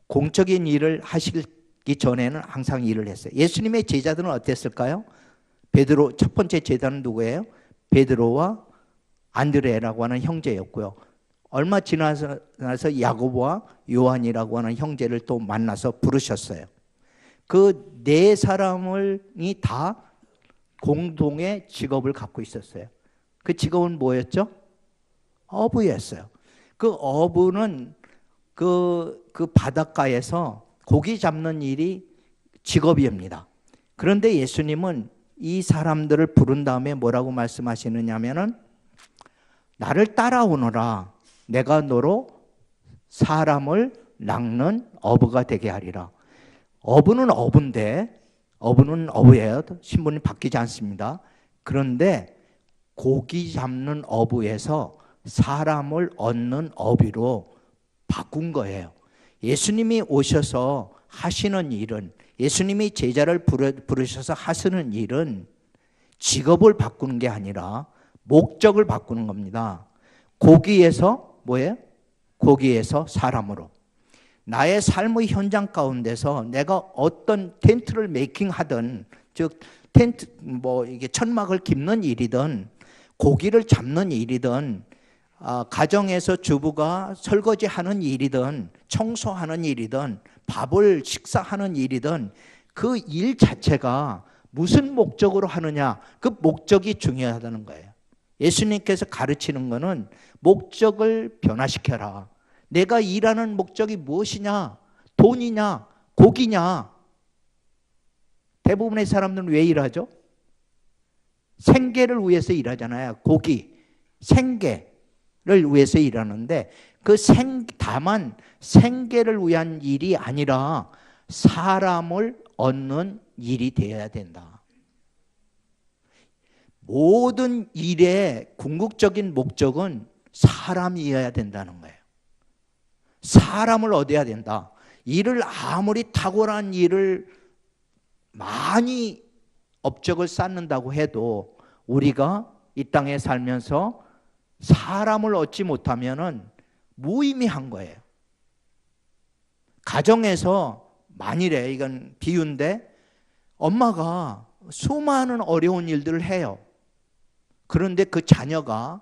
공적인 일을 하시기 전에는 항상 일을 했어요. 예수님의 제자들은 어땠을까요? 베드로, 첫 번째 제자는 누구예요? 베드로와 안드레라고 하는 형제였고요. 얼마 지나서 야고보와 요한이라고 하는 형제를 또 만나서 부르셨어요. 그 네 사람이 다 공동의 직업을 갖고 있었어요. 그 직업은 뭐였죠? 어부였어요. 그 어부는 그 바닷가에서 고기 잡는 일이 직업입니다. 그런데 예수님은 이 사람들을 부른 다음에 뭐라고 말씀하시느냐면은 나를 따라오너라. 내가 너로 사람을 낚는 어부가 되게 하리라. 어부는 어부인데, 어부는 어부예요. 신분이 바뀌지 않습니다. 그런데 고기 잡는 어부에서 사람을 얻는 어비로 바꾼 거예요. 예수님이 오셔서 하시는 일은, 예수님이 제자를 부르셔서 하시는 일은 직업을 바꾸는 게 아니라 목적을 바꾸는 겁니다. 고기에서 뭐예요? 고기에서 사람으로. 나의 삶의 현장 가운데서 내가 어떤 텐트를 메이킹하든, 즉 텐트 이게 천막을 깁는 일이든 고기를 잡는 일이든 가정에서 주부가 설거지하는 일이든 청소하는 일이든 밥을 식사하는 일이든 그 일 자체가 무슨 목적으로 하느냐, 그 목적이 중요하다는 거예요. 예수님께서 가르치는 것은 목적을 변화시켜라. 내가 일하는 목적이 무엇이냐? 돈이냐? 고기냐? 대부분의 사람들은 왜 일하죠? 생계를 위해서 일하잖아요. 고기, 생계를 위해서 일하는데 다만 생계를 위한 일이 아니라 사람을 얻는 일이 되어야 된다. 모든 일의 궁극적인 목적은 사람이어야 된다는 거예요. 사람을 얻어야 된다. 일을 아무리 탁월한 일을 많이 업적을 쌓는다고 해도 우리가 이 땅에 살면서 사람을 얻지 못하면은 무의미한 거예요. 가정에서 만일에, 이건 비유인데, 엄마가 수많은 어려운 일들을 해요. 그런데 그 자녀가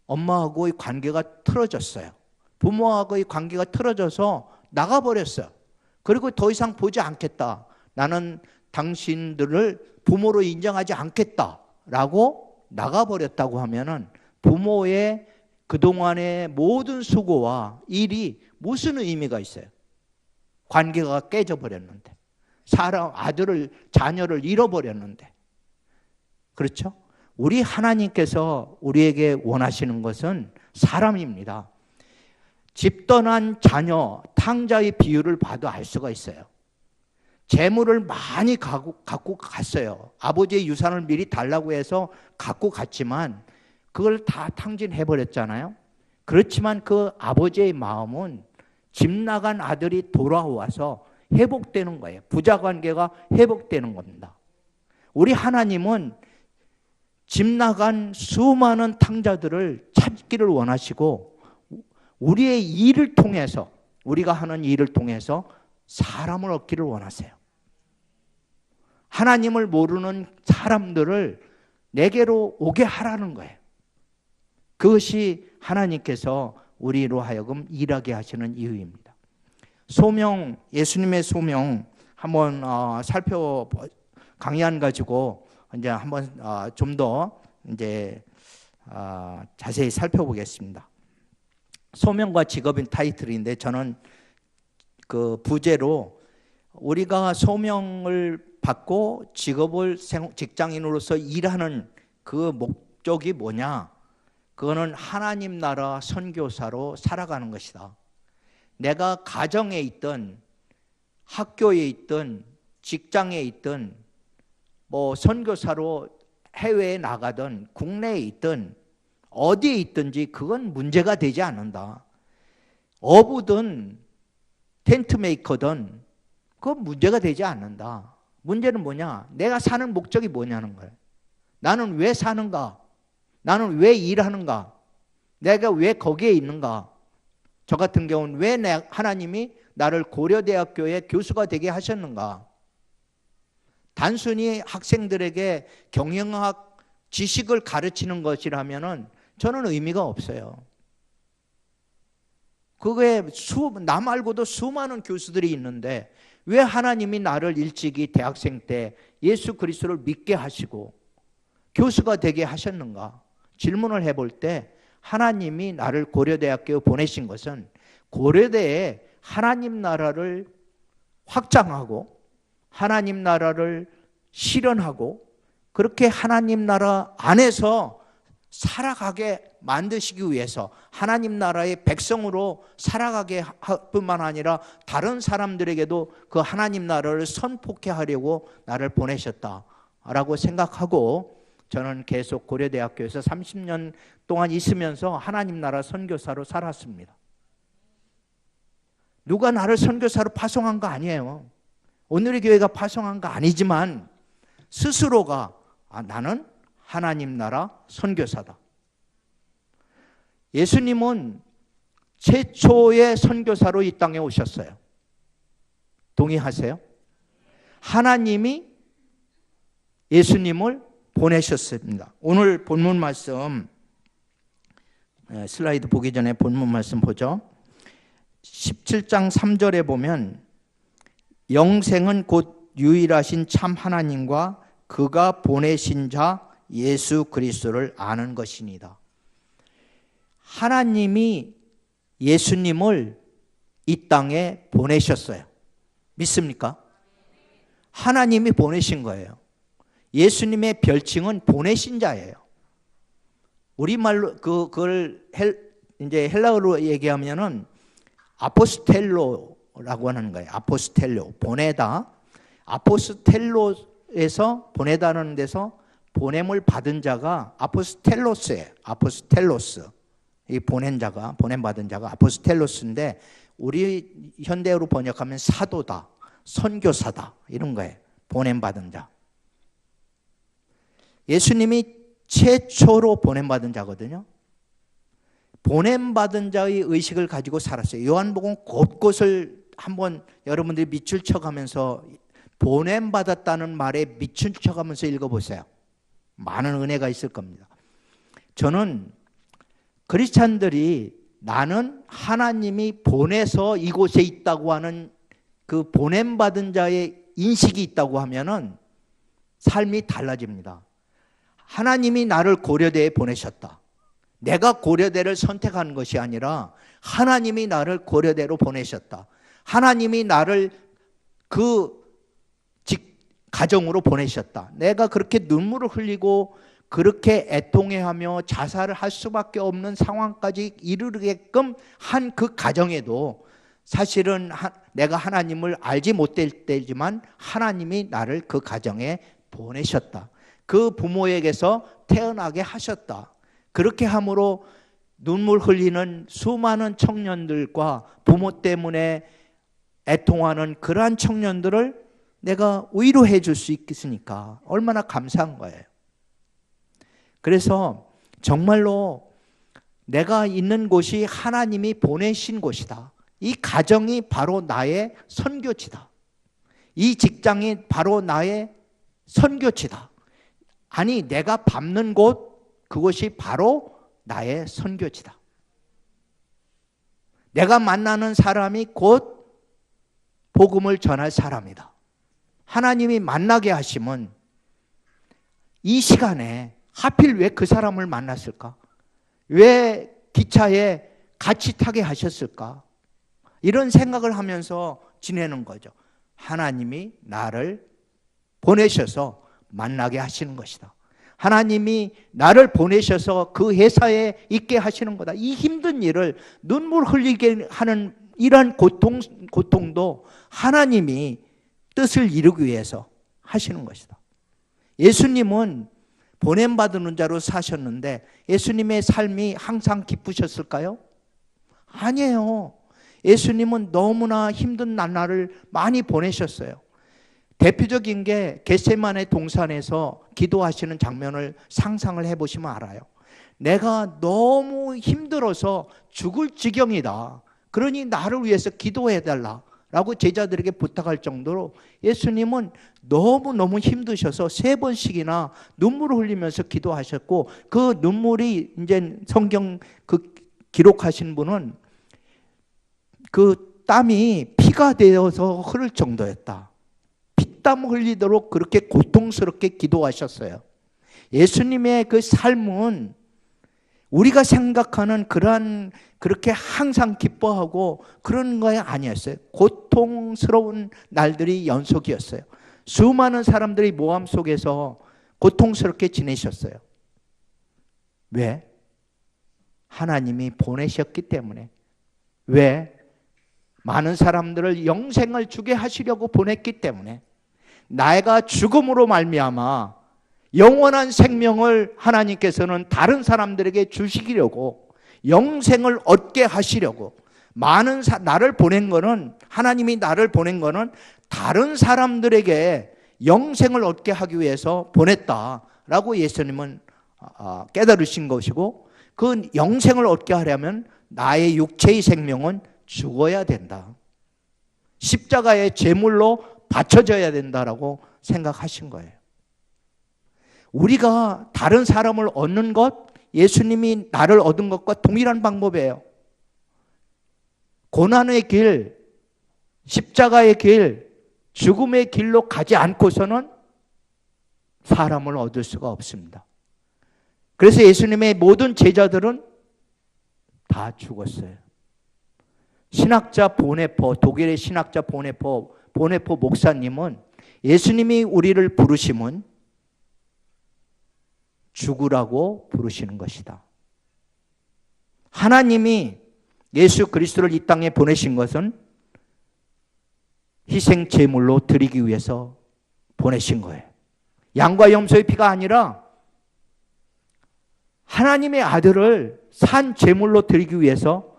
엄마하고의 관계가 틀어졌어요. 부모하고의 관계가 틀어져서 나가버렸어요. 그리고 더 이상 보지 않겠다. 나는 당신들을 부모로 인정하지 않겠다라고 나가버렸다고 하면은 부모의 그동안의 모든 수고와 일이 무슨 의미가 있어요? 관계가 깨져버렸는데, 자녀를 잃어버렸는데. 그렇죠? 우리 하나님께서 우리에게 원하시는 것은 사람입니다. 집 떠난 자녀, 탕자의 비유를 봐도 알 수가 있어요. 재물을 많이 갖고 갔어요. 아버지의 유산을 미리 달라고 해서 갖고 갔지만 그걸 다 탕진해 버렸잖아요. 그렇지만 그 아버지의 마음은 집 나간 아들이 돌아와서 회복되는 거예요. 부자 관계가 회복되는 겁니다. 우리 하나님은 집 나간 수많은 탕자들을 찾기를 원하시고 우리의 일을 통해서, 우리가 하는 일을 통해서 사람을 얻기를 원하세요. 하나님을 모르는 사람들을 내게로 오게 하라는 거예요. 그것이 하나님께서 우리로 하여금 일하게 하시는 이유입니다. 소명, 예수님의 소명 한번 강의 안 가지고 이제 한번 좀 더 이제 자세히 살펴보겠습니다. 소명과 직업인 타이틀인데 저는 그 부제로 우리가 소명을 받고 직장인으로서 일하는 그 목적이 뭐냐? 그거는 하나님 나라 선교사로 살아가는 것이다. 내가 가정에 있든 학교에 있든 직장에 있든 뭐 선교사로 해외에 나가든 국내에 있든 어디에 있든지 그건 문제가 되지 않는다. 어부든 텐트 메이커든 그건 문제가 되지 않는다. 문제는 뭐냐? 내가 사는 목적이 뭐냐는 거예요. 나는 왜 사는가? 나는 왜 일하는가? 내가 왜 거기에 있는가? 저 같은 경우는 왜 하나님이 나를 고려대학교의 교수가 되게 하셨는가? 단순히 학생들에게 경영학 지식을 가르치는 것이라면은 저는 의미가 없어요. 그게 나 말고도 수많은 교수들이 있는데 왜 하나님이 나를 일찍이 대학생 때 예수 그리스도를 믿게 하시고 교수가 되게 하셨는가? 질문을 해볼 때 하나님이 나를 고려대학교에 보내신 것은 고려대에 하나님 나라를 확장하고 하나님 나라를 실현하고 그렇게 하나님 나라 안에서 살아가게 만드시기 위해서 하나님 나라의 백성으로 살아가게 할 뿐만 아니라 다른 사람들에게도 그 하나님 나라를 선포케 하려고 나를 보내셨다라고 생각하고 저는 계속 고려대학교에서 30년 동안 있으면서 하나님 나라 선교사로 살았습니다. 누가 나를 선교사로 파송한 거 아니에요. 오늘의 교회가 파송한 거 아니지만 스스로가 나는 하나님 나라 선교사다. 예수님은 최초의 선교사로 이 땅에 오셨어요. 동의하세요? 하나님이 예수님을 보내셨습니다. 오늘 본문 말씀 슬라이드 보기 전에 본문 말씀 보죠. 17장 3절에 보면 영생은 곧 유일하신 참 하나님과 그가 보내신 자 예수 그리스도를 아는 것이니다. 하나님이 예수님을 이 땅에 보내셨어요. 믿습니까? 하나님이 보내신 거예요. 예수님의 별칭은 보내신 자예요. 우리말로 그걸 이제 헬라어로 얘기하면은 아포스텔로라고 하는 거예요. 아포스텔로, 보내다. 아포스텔로에서 보내다는 데서 보냄을 받은 자가 아포스텔로스예요. 아포스텔로스. 이 보낸 자가, 보냄받은 자가 아포스텔로스인데 우리 현대어로 번역하면 사도다, 선교사다 이런 거예요. 보냄받은 자. 예수님이 최초로 보냄받은 자거든요. 보냄받은 자의 의식을 가지고 살았어요. 요한복음 곳곳을 한번 여러분들이 밑줄 쳐가면서 보냄받았다는 말에 밑줄 쳐가면서 읽어보세요. 많은 은혜가 있을 겁니다. 저는 크리스찬들이 나는 하나님이 보내서 이곳에 있다고 하는 그 보냄받은 자의 인식이 있다고 하면은 삶이 달라집니다. 하나님이 나를 고려대에 보내셨다. 내가 고려대를 선택한 것이 아니라 하나님이 나를 고려대로 보내셨다. 하나님이 나를 그 가정으로 보내셨다. 내가 그렇게 눈물을 흘리고 그렇게 애통해하며 자살을 할 수밖에 없는 상황까지 이르게끔 한 그 가정에도 사실은 내가 하나님을 알지 못할 때지만 하나님이 나를 그 가정에 보내셨다. 그 부모에게서 태어나게 하셨다. 그렇게 함으로 눈물 흘리는 수많은 청년들과 부모 때문에 애통하는 그러한 청년들을 내가 위로해 줄 수 있겠으니까 얼마나 감사한 거예요. 그래서 정말로 내가 있는 곳이 하나님이 보내신 곳이다. 이 가정이 바로 나의 선교지다. 이 직장이 바로 나의 선교지다. 아니, 내가 밟는 곳, 그곳이 바로 나의 선교지다. 내가 만나는 사람이 곧 복음을 전할 사람이다. 하나님이 만나게 하시면 이 시간에 하필 왜 그 사람을 만났을까? 왜 기차에 같이 타게 하셨을까? 이런 생각을 하면서 지내는 거죠. 하나님이 나를 보내셔서 만나게 하시는 것이다. 하나님이 나를 보내셔서 그 회사에 있게 하시는 거다. 이 힘든 일을 눈물 흘리게 하는 이러한 고통도 하나님이 뜻을 이루기 위해서 하시는 것이다. 예수님은 보냄받은 자로 사셨는데 예수님의 삶이 항상 기쁘셨을까요? 아니에요. 예수님은 너무나 힘든 나날을 많이 보내셨어요. 대표적인 게 겟세마네 동산에서 기도하시는 장면을 상상을 해보시면 알아요. 내가 너무 힘들어서 죽을 지경이다. 그러니 나를 위해서 기도해달라 라고 제자들에게 부탁할 정도로 예수님은 너무너무 힘드셔서 3번씩이나 눈물을 흘리면서 기도하셨고, 그 눈물이 이제 성경 그 기록하신 분은 그 땀이 피가 되어서 흐를 정도였다. 피땀 흘리도록 그렇게 고통스럽게 기도하셨어요. 예수님의 그 삶은 우리가 생각하는 그렇게 항상 기뻐하고 그런 거 아니었어요. 고통스러운 날들이 연속이었어요. 수많은 사람들이 모함 속에서 고통스럽게 지내셨어요. 왜? 하나님이 보내셨기 때문에. 왜? 많은 사람들을 영생을 주게 하시려고 보냈기 때문에. 내가 죽음으로 말미암아 영원한 생명을 하나님께서는 다른 사람들에게 주시려고, 영생을 얻게 하시려고, 나를 보낸 거는, 하나님이 나를 보낸 거는 다른 사람들에게 영생을 얻게 하기 위해서 보냈다라고 예수님은 깨달으신 것이고, 그 영생을 얻게 하려면 나의 육체의 생명은 죽어야 된다. 십자가의 제물로 바쳐져야 된다라고 생각하신 거예요. 우리가 다른 사람을 얻는 것, 예수님이 나를 얻은 것과 동일한 방법이에요. 고난의 길, 십자가의 길, 죽음의 길로 가지 않고서는 사람을 얻을 수가 없습니다. 그래서 예수님의 모든 제자들은 다 죽었어요. 신학자 보네포, 독일의 신학자 보네포 목사님은 예수님이 우리를 부르심은 죽으라고 부르시는 것이다. 하나님이 예수 그리스도를 이 땅에 보내신 것은 희생 제물로 드리기 위해서 보내신 거예요. 양과 염소의 피가 아니라 하나님의 아들을 산 제물로 드리기 위해서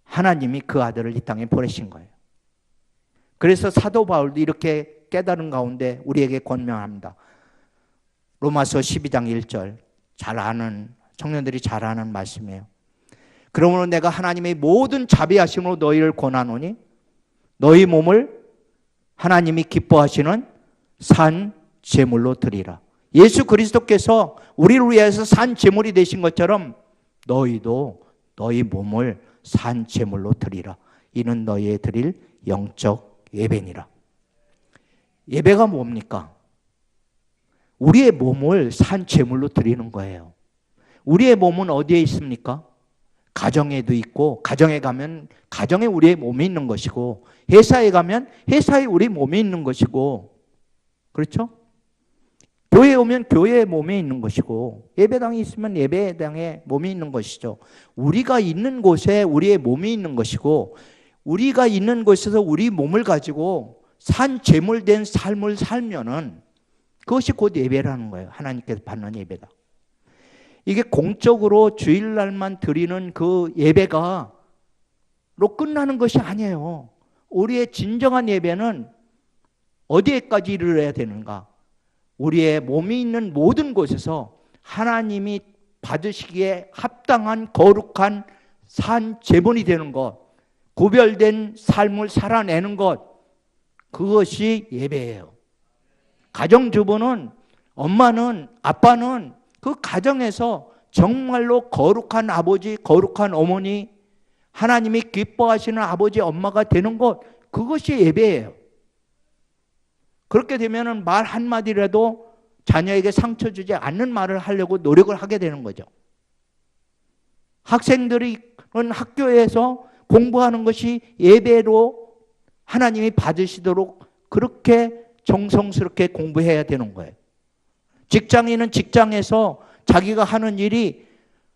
하나님이 그 아들을 이 땅에 보내신 거예요. 그래서 사도 바울도 이렇게 깨달은 가운데 우리에게 권면합니다. 로마서 12장 1절, 잘 아는, 청년들이 잘 아는 말씀이에요. 그러므로 내가 하나님의 모든 자비하심으로 너희를 권하노니 너희 몸을 하나님이 기뻐하시는 산 제물로 드리라. 예수 그리스도께서 우리를 위해서 산 제물이 되신 것처럼 너희도 너희 몸을 산 제물로 드리라. 이는 너희의 드릴 영적 예배니라. 예배가 뭡니까? 우리의 몸을 산 제물로 드리는 거예요. 우리의 몸은 어디에 있습니까? 가정에도 있고, 가정에 가면 가정에 우리의 몸이 있는 것이고, 회사에 가면 회사에 우리 몸이 있는 것이고, 그렇죠? 교회에 오면 교회의 몸에 있는 것이고, 예배당에 있으면 예배당에 몸이 있는 것이죠. 우리가 있는 곳에 우리의 몸이 있는 것이고, 우리가 있는 곳에서 우리 몸을 가지고 산 제물된 삶을 살면은 그것이 곧 예배라는 거예요. 하나님께서 받는 예배다. 이게 공적으로 주일날만 드리는 그 예배가 로 끝나는 것이 아니에요. 우리의 진정한 예배는 어디에까지 이르러야 되는가? 우리의 몸이 있는 모든 곳에서 하나님이 받으시기에 합당한 거룩한 산 제본이 되는 것, 구별된 삶을 살아내는 것, 그것이 예배예요. 가정주부는, 엄마는, 아빠는 그 가정에서 정말로 거룩한 아버지, 거룩한 어머니, 하나님이 기뻐하시는 아버지, 엄마가 되는 것, 그것이 예배예요. 그렇게 되면 말 한마디라도 자녀에게 상처 주지 않는 말을 하려고 노력을 하게 되는 거죠. 학생들이 학교에서 공부하는 것이 예배로 하나님이 받으시도록 그렇게 정성스럽게 공부해야 되는 거예요. 직장인은 직장에서 자기가 하는 일이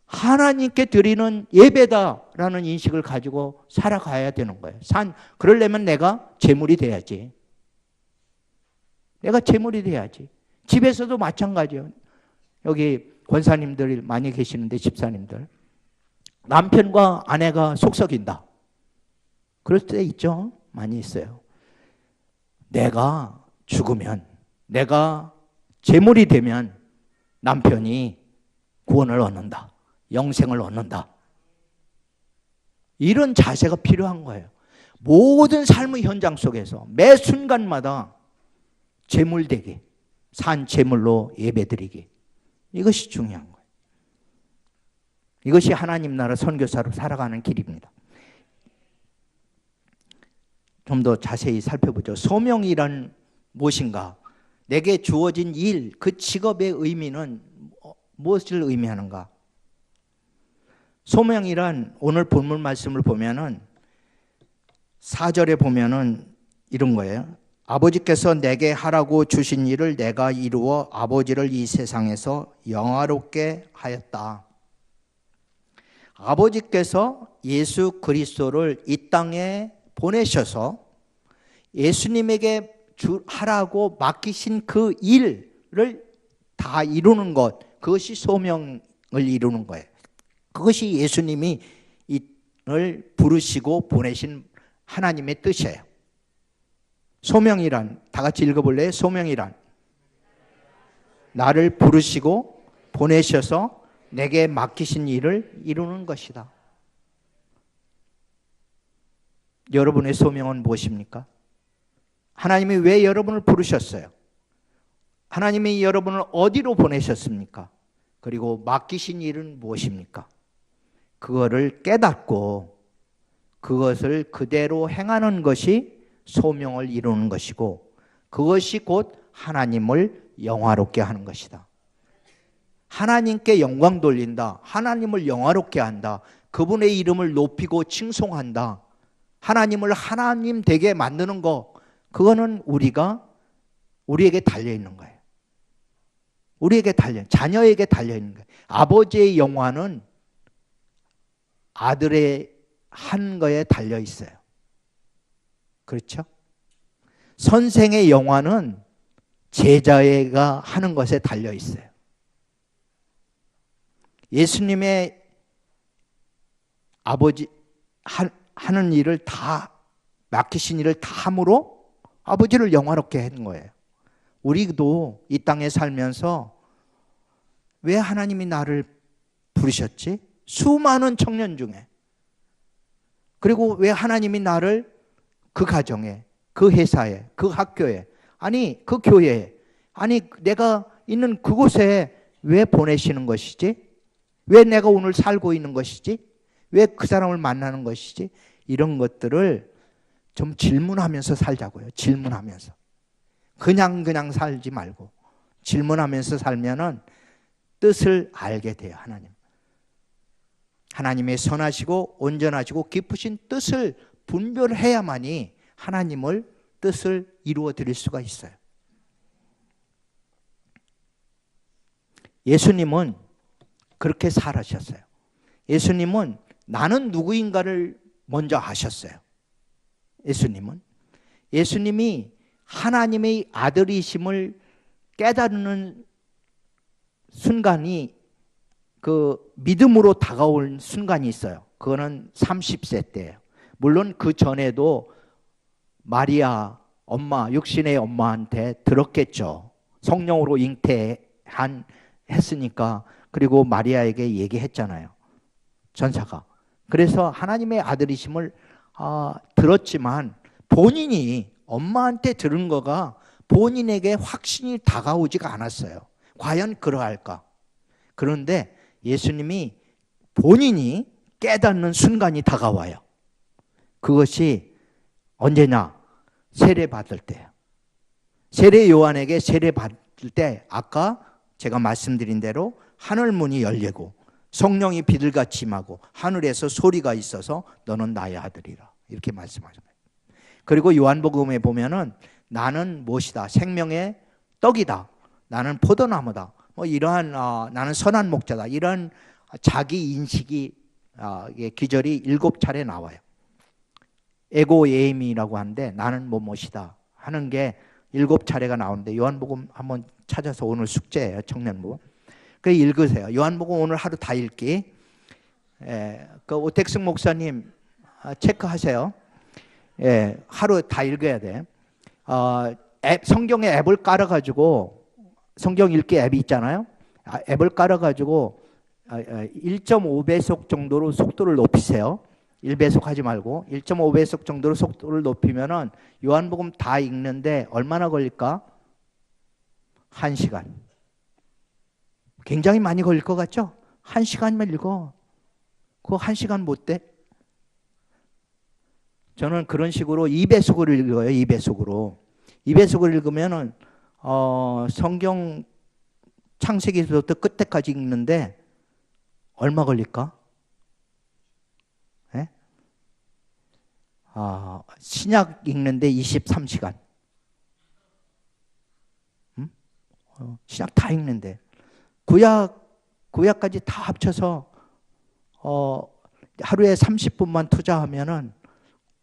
하나님께 드리는 예배다라는 인식을 가지고 살아가야 되는 거예요. 그러려면 내가 제물이 돼야지. 내가 제물이 돼야지. 집에서도 마찬가지예요. 여기 권사님들 많이 계시는데, 집사님들. 남편과 아내가 속썩인다. 그럴 때 있죠? 많이 있어요. 내가 죽으면, 내가 제물이 되면 남편이 구원을 얻는다. 영생을 얻는다. 이런 자세가 필요한 거예요. 모든 삶의 현장 속에서 매 순간마다 제물되기, 산 제물로 예배드리기. 이것이 중요한 거예요. 이것이 하나님 나라 선교사로 살아가는 길입니다. 좀 더 자세히 살펴보죠. 소명이란 무엇인가? 내게 주어진 일, 그 직업의 의미는 무엇을 의미하는가? 소명이란 오늘 본문 말씀을 보면은 4절에 보면은 이런 거예요. 아버지께서 내게 하라고 주신 일을 내가 이루어 아버지를 이 세상에서 영화롭게 하였다. 아버지께서 예수 그리스도를 이 땅에 보내셔서 예수님에게 하라고 맡기신 그 일을 다 이루는 것, 그것이 소명을 이루는 거예요. 그것이 예수님이 이를 부르시고 보내신 하나님의 뜻이에요. 소명이란, 다 같이 읽어볼래요? 소명이란 나를 부르시고 보내셔서 내게 맡기신 일을 이루는 것이다. 여러분의 소명은 무엇입니까? 하나님이 왜 여러분을 부르셨어요? 하나님이 여러분을 어디로 보내셨습니까? 그리고 맡기신 일은 무엇입니까? 그거를 깨닫고 그것을 그대로 행하는 것이 소명을 이루는 것이고, 그것이 곧 하나님을 영화롭게 하는 것이다. 하나님께 영광 돌린다. 하나님을 영화롭게 한다. 그분의 이름을 높이고 칭송한다. 하나님을 하나님 되게 만드는 거, 그거는 우리에게 달려있는 거예요. 우리에게 자녀에게 달려있는 거예요. 아버지의 영화는 아들의 한 거에 달려있어요. 그렇죠? 선생의 영화는 제자가 하는 것에 달려있어요. 예수님의 아버지 하는 일을 다, 맡기신 일을 다 함으로 아버지를 영화롭게 한 거예요. 우리도 이 땅에 살면서 왜 하나님이 나를 부르셨지? 수많은 청년 중에. 그리고 왜 하나님이 나를 그 가정에, 그 회사에, 그 학교에, 아니 그 교회에, 아니 내가 있는 그곳에 왜 보내시는 것이지? 왜 내가 오늘 살고 있는 것이지? 왜 그 사람을 만나는 것이지? 이런 것들을 좀 질문하면서 살자고요. 질문하면서. 그냥 살지 말고 질문하면서 살면은 뜻을 알게 돼요. 하나님의 선하시고 온전하시고 깊으신 뜻을 분별해야만이 하나님을 뜻을 이루어 드릴 수가 있어요. 예수님은 그렇게 살아셨어요. 예수님은 나는 누구인가를 먼저 아셨어요. 예수님이 하나님의 아들이심을 깨닫는 순간이 그 믿음으로 다가올 순간이 있어요. 그거는 30세 때예요. 물론 그 전에도 마리아 엄마, 육신의 엄마한테 들었겠죠. 성령으로 했으니까. 그리고 마리아에게 얘기했잖아요. 전사가. 그래서 하나님의 아들이심을 들었지만 본인이 엄마한테 들은 거가 본인에게 확신이 다가오지가 않았어요. 과연 그러할까? 그런데 예수님이 본인이 깨닫는 순간이 다가와요. 그것이 언제냐? 세례 받을 때예요. 세례 요한에게 세례 받을 때 아까 제가 말씀드린 대로 하늘 문이 열리고 성령이 비둘같이 임하고 하늘에서 소리가 있어서 너는 나의 아들이라 이렇게 말씀하셨어요. 그리고 요한복음에 보면은 나는 무엇이다? 생명의 떡이다. 나는 포도나무다. 뭐 이러한 나는 선한 목자다. 이런 자기 인식이 기절이 7차례 나와요. 에고에임이라고 하는데 나는 무엇이다 하는 게 7차례가 나오는데 요한복음 한번 찾아서 오늘 숙제예요. 청년부. 그래 읽으세요. 요한복음 오늘 하루 다 읽기. 그 오택승 목사님 체크하세요. 하루 다 읽어야 돼. 성경에 앱을 깔아가지고 성경 읽기 앱이 있잖아요. 앱을 깔아가지고 1.5배속 정도로 속도를 높이세요. 1배속 하지 말고 1.5배속 정도로 속도를 높이면은 요한복음 다 읽는데 얼마나 걸릴까? 1시간. 굉장히 많이 걸릴 것 같죠? 1시간만 읽어. 그거 1시간 못 돼? 저는 그런 식으로 2배속으로 읽어요. 2배속으로. 2배속으로 읽으면은 성경 창세기부터 끝에까지 읽는데 얼마 걸릴까? 네? 신약 읽는데 23시간. 신약 다 읽는데 구약까지 다 합쳐서 하루에 30분만 투자하면은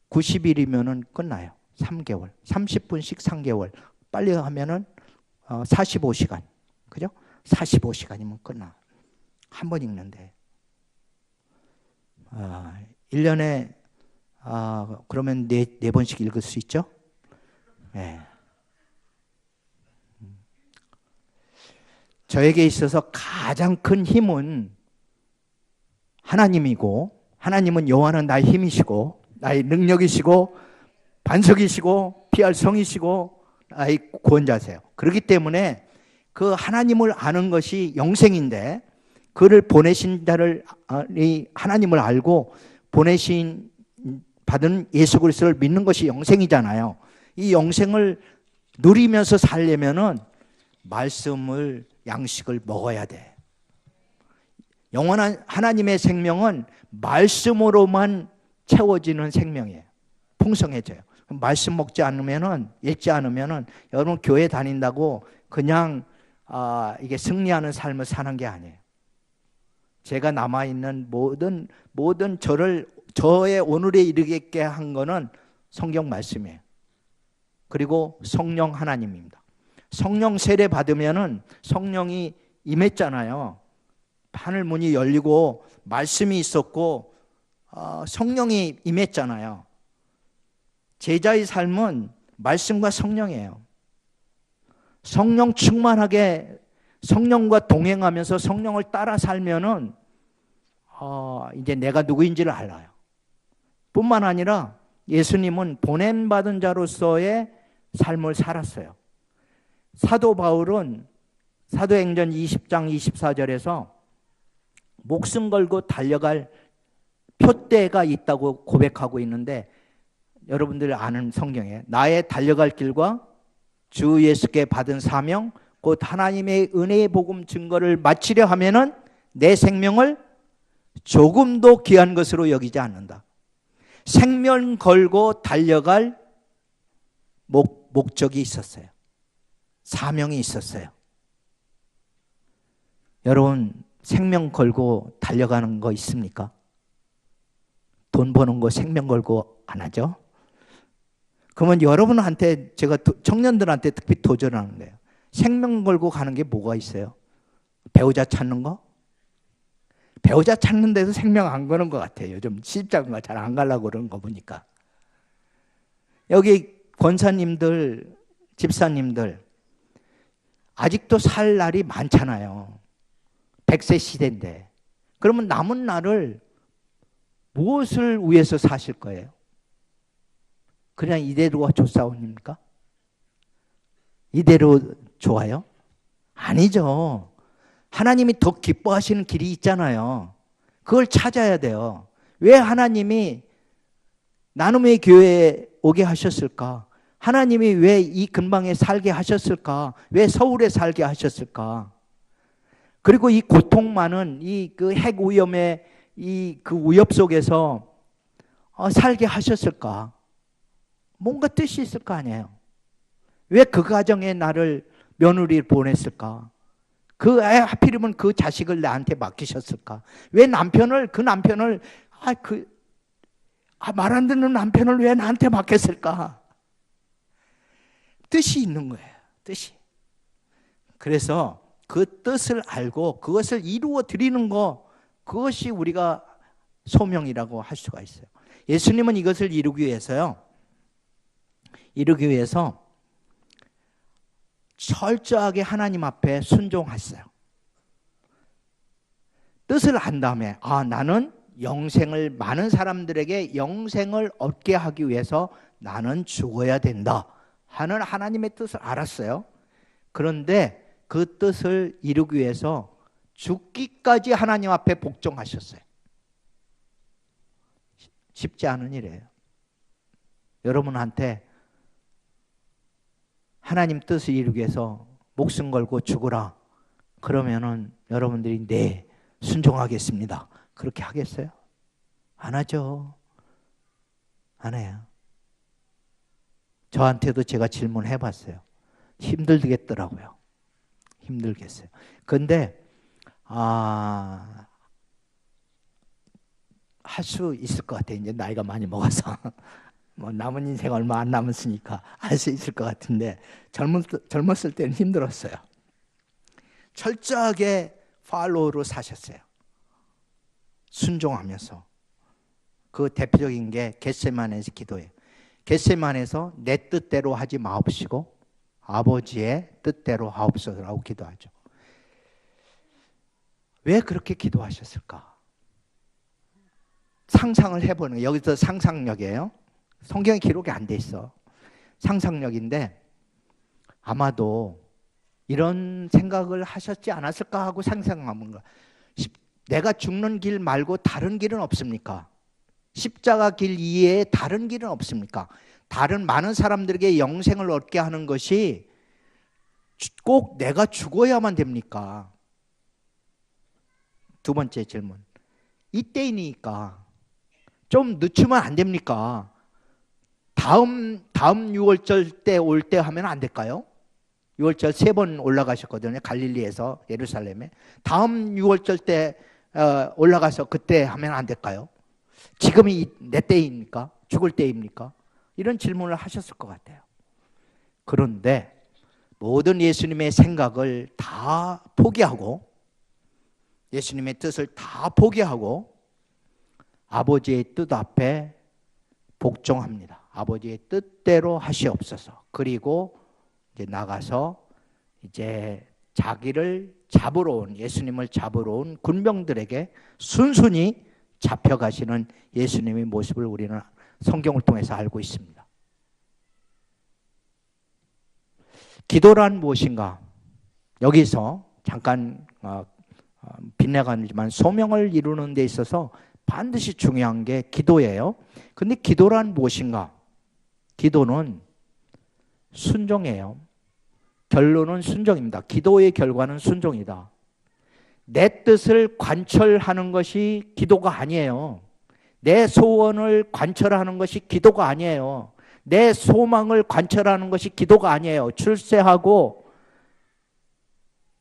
90일이면은 끝나요. 3개월. 30분씩 3개월. 빨리 하면은 45시간. 그죠? 45시간이면 끝나. 한 번 읽는데. 1년에 그러면 네 번씩 읽을 수 있죠? 네. 저에게 있어서 가장 큰 힘은 하나님이고 하나님은 여호와는 나의 힘이시고 나의 능력이시고 반석이시고 피할 성이시고 나의 구원자세요. 그렇기 때문에 그 하나님을 아는 것이 영생인데 그를 보내신 자를 하나님을 알고 보내신 받은 예수 그리스도를 믿는 것이 영생이잖아요. 이 영생을 누리면서 살려면은 말씀을 양식을 먹어야 돼. 영원한 하나님의 생명은 말씀으로만 채워지는 생명이에요. 풍성해져요. 말씀 먹지 않으면은 읽지 않으면은 여러분 교회 다닌다고 그냥 이게 승리하는 삶을 사는 게 아니에요. 제가 남아 있는 모든 저의 오늘에 이르게 한 거는 성경 말씀이에요. 그리고 성령 하나님입니다. 성령 세례 받으면은 성령이 임했잖아요. 하늘 문이 열리고 말씀이 있었고 성령이 임했잖아요. 제자의 삶은 말씀과 성령이에요. 성령 충만하게 성령과 동행하면서 성령을 따라 살면은 이제 내가 누구인지를 알아요. 뿐만 아니라 예수님은 보냄받은 자로서의 삶을 살았어요. 사도 바울은 사도행전 20장 24절에서 목숨 걸고 달려갈 표대가 있다고 고백하고 있는데 여러분들 아는 성경에 나의 달려갈 길과 주 예수께 받은 사명 곧 하나님의 은혜의 복음 증거를 마치려 하면은 내 생명을 조금도 귀한 것으로 여기지 않는다. 생명 걸고 달려갈 목적이 있었어요. 사명이 있었어요. 여러분 생명 걸고 달려가는 거 있습니까? 돈 버는 거 생명 걸고 안 하죠? 그러면 여러분한테 제가 청년들한테 특히 도전하는 거예요. 생명 걸고 가는 게 뭐가 있어요? 배우자 찾는 거? 배우자 찾는 데서 생명 안 거는 것 같아요. 요즘 시집장가 잘 안 가려고 그러는 거 보니까. 여기 권사님들, 집사님들 아직도 살 날이 많잖아요. 100세 시대인데. 그러면 남은 날을 무엇을 위해서 사실 거예요? 그냥 이대로가 좋사옵니까? 이대로 좋아요? 아니죠. 하나님이 더 기뻐하시는 길이 있잖아요. 그걸 찾아야 돼요. 왜 하나님이 나눔의 교회에 오게 하셨을까? 하나님이 왜 이 근방에 살게 하셨을까? 왜 서울에 살게 하셨을까? 그리고 이 고통 많은 이 그 핵 위험의 이 그 위협 속에서 살게 하셨을까? 뭔가 뜻이 있을 거 아니에요. 왜 그 가정에 나를 며느리를 보냈을까? 하필이면 그 자식을 나한테 맡기셨을까? 왜 그 남편을 말 안 듣는 남편을 왜 나한테 맡겼을까? 뜻이 있는 거예요. 뜻이. 그래서 그 뜻을 알고 그것을 이루어 드리는 거, 그것이 우리가 소명이라고 할 수가 있어요. 예수님은 이것을 이루기 위해서 철저하게 하나님 앞에 순종했어요. 뜻을 안 다음에 나는 영생을, 많은 사람들에게 영생을 얻게 하기 위해서 나는 죽어야 된다 하는 하나님의 뜻을 알았어요. 그런데 그 뜻을 이루기 위해서 죽기까지 하나님 앞에 복종하셨어요. 쉽지 않은 일이에요. 여러분한테 하나님 뜻을 이루기 위해서 목숨 걸고 죽으라 그러면은 여러분들이 네, 순종하겠습니다. 그렇게 하겠어요? 안 하죠. 안 해요. 저한테도 제가 질문해 봤어요. 힘들겠더라고요. 힘들겠어요. 그런데 할 수 있을 것 같아요. 이제 나이가 많이 먹어서 뭐 남은 인생 얼마 안 남았으니까 할 수 있을 것 같은데 젊었을 때는 힘들었어요. 철저하게 팔로우로 사셨어요. 순종하면서. 그 대표적인 게 겟세마네에서 기도예요. 겟세마네에서 내 뜻대로 하지 마옵시고 아버지의 뜻대로 하옵소서라고 기도하죠. 왜 그렇게 기도하셨을까? 상상을 해보는 거예요. 여기서 상상력이에요. 성경에 기록이 안 돼 있어. 상상력인데 아마도 이런 생각을 하셨지 않았을까 하고 상상하는 거야. 내가 죽는 길 말고 다른 길은 없습니까? 십자가 길 이외에 다른 길은 없습니까? 다른 많은 사람들에게 영생을 얻게 하는 것이 꼭 내가 죽어야만 됩니까? 두 번째 질문. 이때이니까 좀 늦추면 안 됩니까? 다음 6월절 때 올 때 하면 안 될까요? 6월절 3번 올라가셨거든요. 갈릴리에서 예루살렘에. 다음 6월절 때 올라가서 그때 하면 안 될까요? 지금이 내 때입니까? 죽을 때입니까? 이런 질문을 하셨을 것 같아요. 그런데 모든 예수님의 생각을 다 포기하고 예수님의 뜻을 다 포기하고 아버지의 뜻 앞에 복종합니다. 아버지의 뜻대로 하시옵소서. 그리고 이제 나가서 이제 자기를 잡으러 온, 예수님을 잡으러 온 군병들에게 순순히 잡혀가시는 예수님의 모습을 우리는 성경을 통해서 알고 있습니다. 기도란 무엇인가? 여기서 잠깐 빗나가지만 소명을 이루는 데 있어서 반드시 중요한 게 기도예요. 근데 기도란 무엇인가? 기도는 순종이에요. 결론은 순종입니다. 기도의 결과는 순종이다. 내 뜻을 관철하는 것이 기도가 아니에요. 내 소원을 관철하는 것이 기도가 아니에요. 내 소망을 관철하는 것이 기도가 아니에요. 출세하고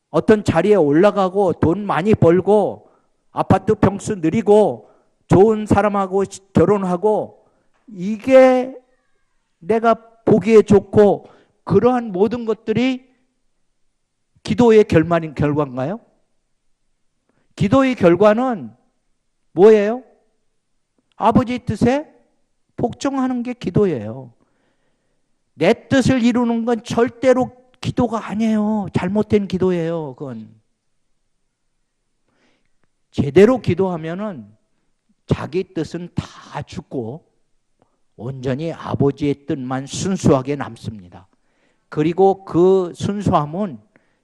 어떤 자리에 올라가고 돈 많이 벌고 아파트 평수 늘리고 좋은 사람하고 결혼하고 이게 내가 보기에 좋고 그러한 모든 것들이 기도의 결과인가요? 기도의 결과는 뭐예요? 아버지의 뜻에 복종하는 게 기도예요. 내 뜻을 이루는 건 절대로 기도가 아니에요. 잘못된 기도예요. 그건 제대로 기도하면은 자기 뜻은 다 죽고 온전히 아버지의 뜻만 순수하게 남습니다. 그리고 그 순수함은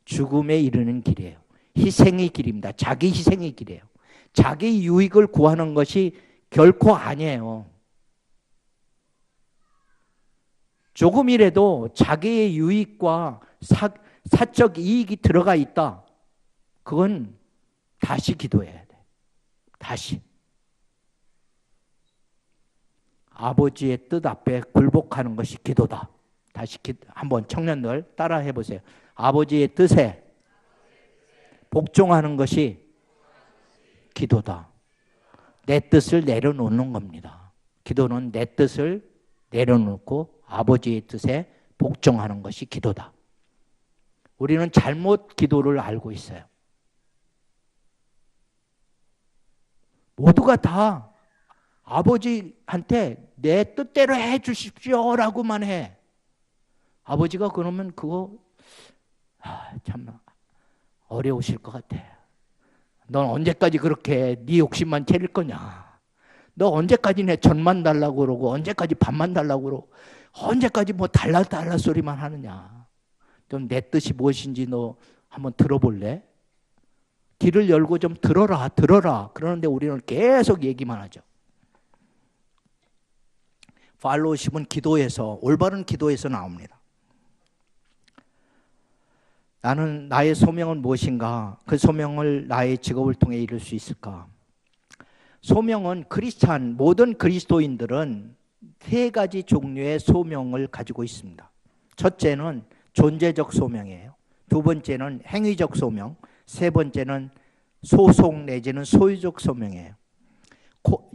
죽음에 이르는 길이에요. 희생의 길입니다. 자기 희생의 길이에요. 자기 유익을 구하는 것이 결코 아니에요. 조금이라도 자기의 유익과 사적 이익이 들어가 있다. 그건 다시 기도해야 돼. 다시. 아버지의 뜻 앞에 굴복하는 것이 기도다. 다시 한번 청년들 따라 해보세요. 아버지의 뜻에 복종하는 것이 기도다. 내 뜻을 내려놓는 겁니다. 기도는 내 뜻을 내려놓고 아버지의 뜻에 복종하는 것이 기도다. 우리는 잘못 기도를 알고 있어요. 모두가 다 아버지한테 내 뜻대로 해 주십시오라고만 해. 아버지가 그러면 그거 참 어려우실 것 같아. 넌 언제까지 그렇게 네 욕심만 채릴 거냐. 너 언제까지 내 전만 달라고 그러고 언제까지 밥만 달라고 그러고 언제까지 뭐 달라 소리만 하느냐. 좀 내 뜻이 무엇인지 너 한번 들어볼래? 귀를 열고 좀 들어라. 그러는데 우리는 계속 얘기만 하죠. 팔로우십은 기도에서, 올바른 기도에서 나옵니다. 나는 나의 소명은 무엇인가? 그 소명을 나의 직업을 통해 이룰 수 있을까? 소명은 크리스찬, 모든 그리스도인들은 세 가지 종류의 소명을 가지고 있습니다. 첫째는 존재적 소명이에요. 두 번째는 행위적 소명, 세 번째는 소속 내지는 소유적 소명이에요.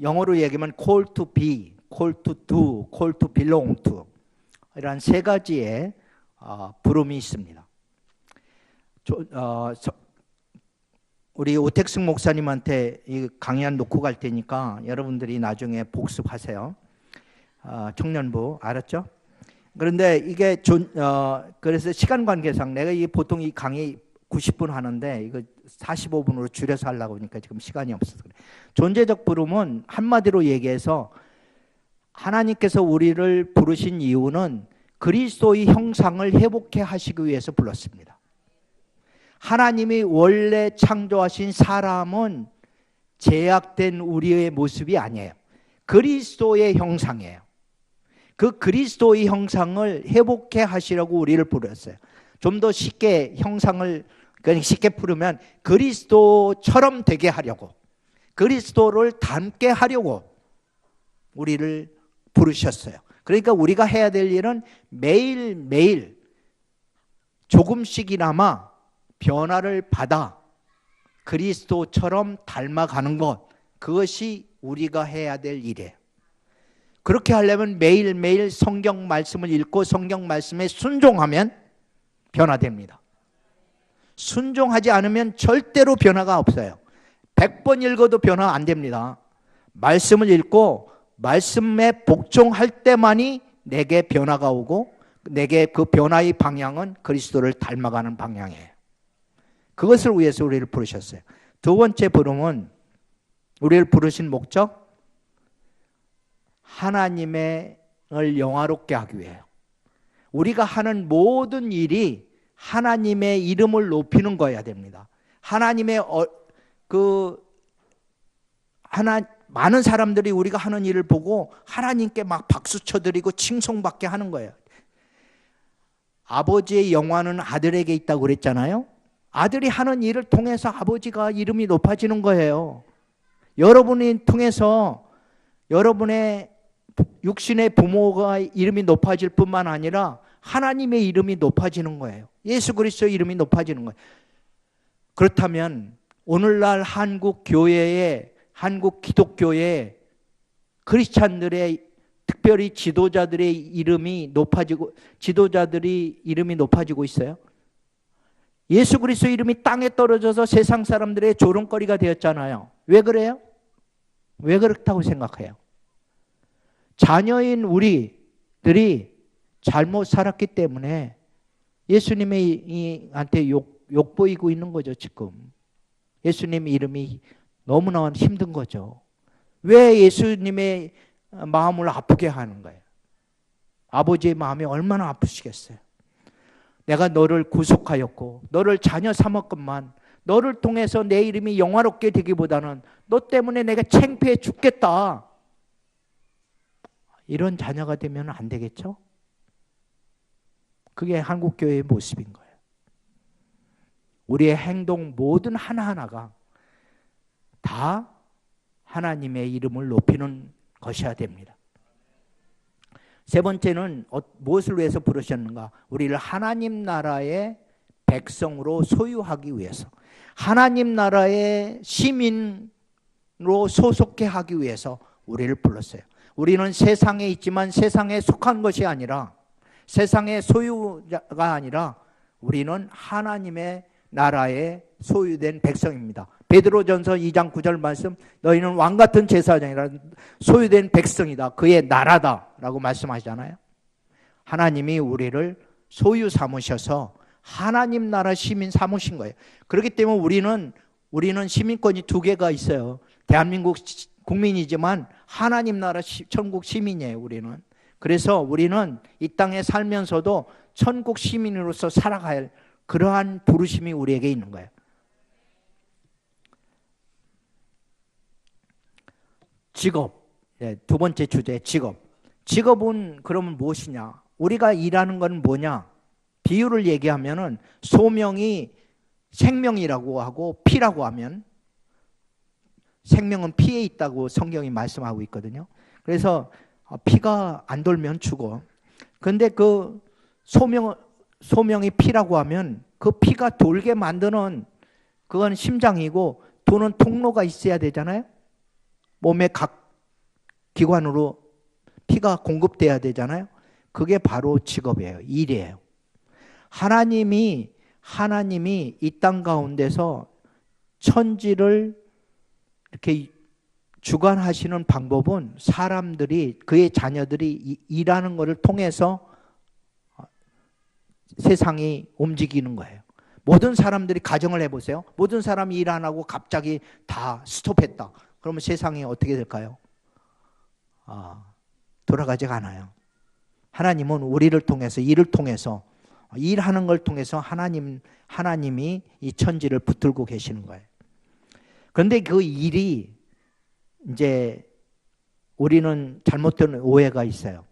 영어로 얘기하면 call to be, call to do, call to belong to 이런 세 가지의 부름이 있습니다. 우리 오택승 목사님한테 이 강연 놓고 갈 테니까 여러분들이 나중에 복습하세요. 청년부 알았죠? 그런데 이게 그래서 시간 관계상 내가 보통 이 강의 90분 하는데 이거 45분으로 줄여서 하려고 하니까 지금 시간이 없어서 그래. 존재적 부름은 한마디로 얘기해서 하나님께서 우리를 부르신 이유는 그리스도의 형상을 회복해 하시기 위해서 불렀습니다. 하나님이 원래 창조하신 사람은 제약된 우리의 모습이 아니에요. 그리스도의 형상이에요. 그 그리스도의 형상을 회복해 하시라고 우리를 부르셨어요. 좀 더 쉽게 형상을 쉽게 부르면 그리스도처럼 되게 하려고, 그리스도를 닮게 하려고 우리를 부르셨어요. 그러니까 우리가 해야 될 일은 매일매일 조금씩이나마 변화를 받아 그리스도처럼 닮아가는 것, 그것이 우리가 해야 될 일이에요. 그렇게 하려면 매일매일 성경 말씀을 읽고 성경 말씀에 순종하면 변화됩니다. 순종하지 않으면 절대로 변화가 없어요. 100번 읽어도 변화 안 됩니다. 말씀을 읽고 말씀에 복종할 때만이 내게 변화가 오고 내게 그 변화의 방향은 그리스도를 닮아가는 방향이에요. 그것을 위해서 우리를 부르셨어요. 두 번째 부름은 우리를 부르신 목적, 하나님을 영화롭게 하기 위해요. 우리가 하는 모든 일이 하나님의 이름을 높이는 거여야 됩니다. 하나님의 많은 사람들이 우리가 하는 일을 보고 하나님께 막 박수 쳐드리고 칭송받게 하는 거예요. 아버지의 영화는 아들에게 있다고 그랬잖아요. 아들이 하는 일을 통해서 아버지가 이름이 높아지는 거예요. 여러분이 통해서 여러분의 육신의 부모가 이름이 높아질 뿐만 아니라 하나님의 이름이 높아지는 거예요. 예수 그리스도의 이름이 높아지는 거예요. 그렇다면 오늘날 한국 교회에, 한국 기독교의 크리스찬들의 특별히 지도자들의 이름이 높아지고, 지도자들이 이름이 높아지고 있어요. 예수 그리스도의 이름이 땅에 떨어져서 세상 사람들의 조롱거리가 되었잖아요. 왜 그래요? 왜 그렇다고 생각해요? 자녀인 우리들이 잘못 살았기 때문에 예수님한테 욕보이고 있는 거죠, 지금. 예수님 이름이 너무나 힘든 거죠. 왜 예수님의 마음을 아프게 하는 거예요? 아버지의 마음이 얼마나 아프시겠어요? 내가 너를 구속하였고 너를 자녀 삼았건만 너를 통해서 내 이름이 영화롭게 되기보다는 너 때문에 내가 창피해 죽겠다. 이런 자녀가 되면 안 되겠죠? 그게 한국교회의 모습인 거예요. 우리의 행동 모든 하나하나가 다 하나님의 이름을 높이는 것이어야 됩니다. 세 번째는 무엇을 위해서 부르셨는가? 우리를 하나님 나라의 백성으로 소유하기 위해서, 하나님 나라의 시민으로 소속해 하기 위해서 우리를 불렀어요. 우리는 세상에 있지만 세상에 속한 것이 아니라, 세상의 소유가 아니라 우리는 하나님의 나라에 소유된 백성입니다. 베드로전서 2장 9절 말씀, 너희는 왕같은 제사장이라 소유된 백성이다. 그의 나라다 라고 말씀하시잖아요. 하나님이 우리를 소유 삼으셔서 하나님 나라 시민 삼으신 거예요. 그렇기 때문에 우리는 시민권이 두 개가 있어요. 대한민국 국민이지만 하나님 나라 천국 시민이에요. 우리는. 그래서 우리는 이 땅에 살면서도 천국 시민으로서 살아가야 할 그러한 부르심이 우리에게 있는 거예요. 직업, 두 번째 주제, 직업. 직업은 그러면 무엇이냐? 우리가 일하는 건 뭐냐? 비유를 얘기하면은 소명이 생명이라고 하고 피라고 하면, 생명은 피에 있다고 성경이 말씀하고 있거든요. 그래서 피가 안 돌면 죽어. 근데 그 소명이 피라고 하면 그 피가 돌게 만드는 그건 심장이고 도는 통로가 있어야 되잖아요. 몸의 각 기관으로 피가 공급돼야 되잖아요. 그게 바로 직업이에요. 일이에요. 하나님이 이 땅 가운데서 천지를 이렇게 주관하시는 방법은 사람들이, 그의 자녀들이 일하는 것을 통해서 세상이 움직이는 거예요. 모든 사람들이 가정을 해보세요. 모든 사람이 일 안 하고 갑자기 다 스톱했다. 그러면 세상이 어떻게 될까요? 돌아가지가 않아요. 하나님은 우리를 통해서, 일을 통해서, 일하는 걸 통해서 하나님이 이 천지를 붙들고 계시는 거예요. 그런데 그 일이 이제 우리는 잘못된 오해가 있어요.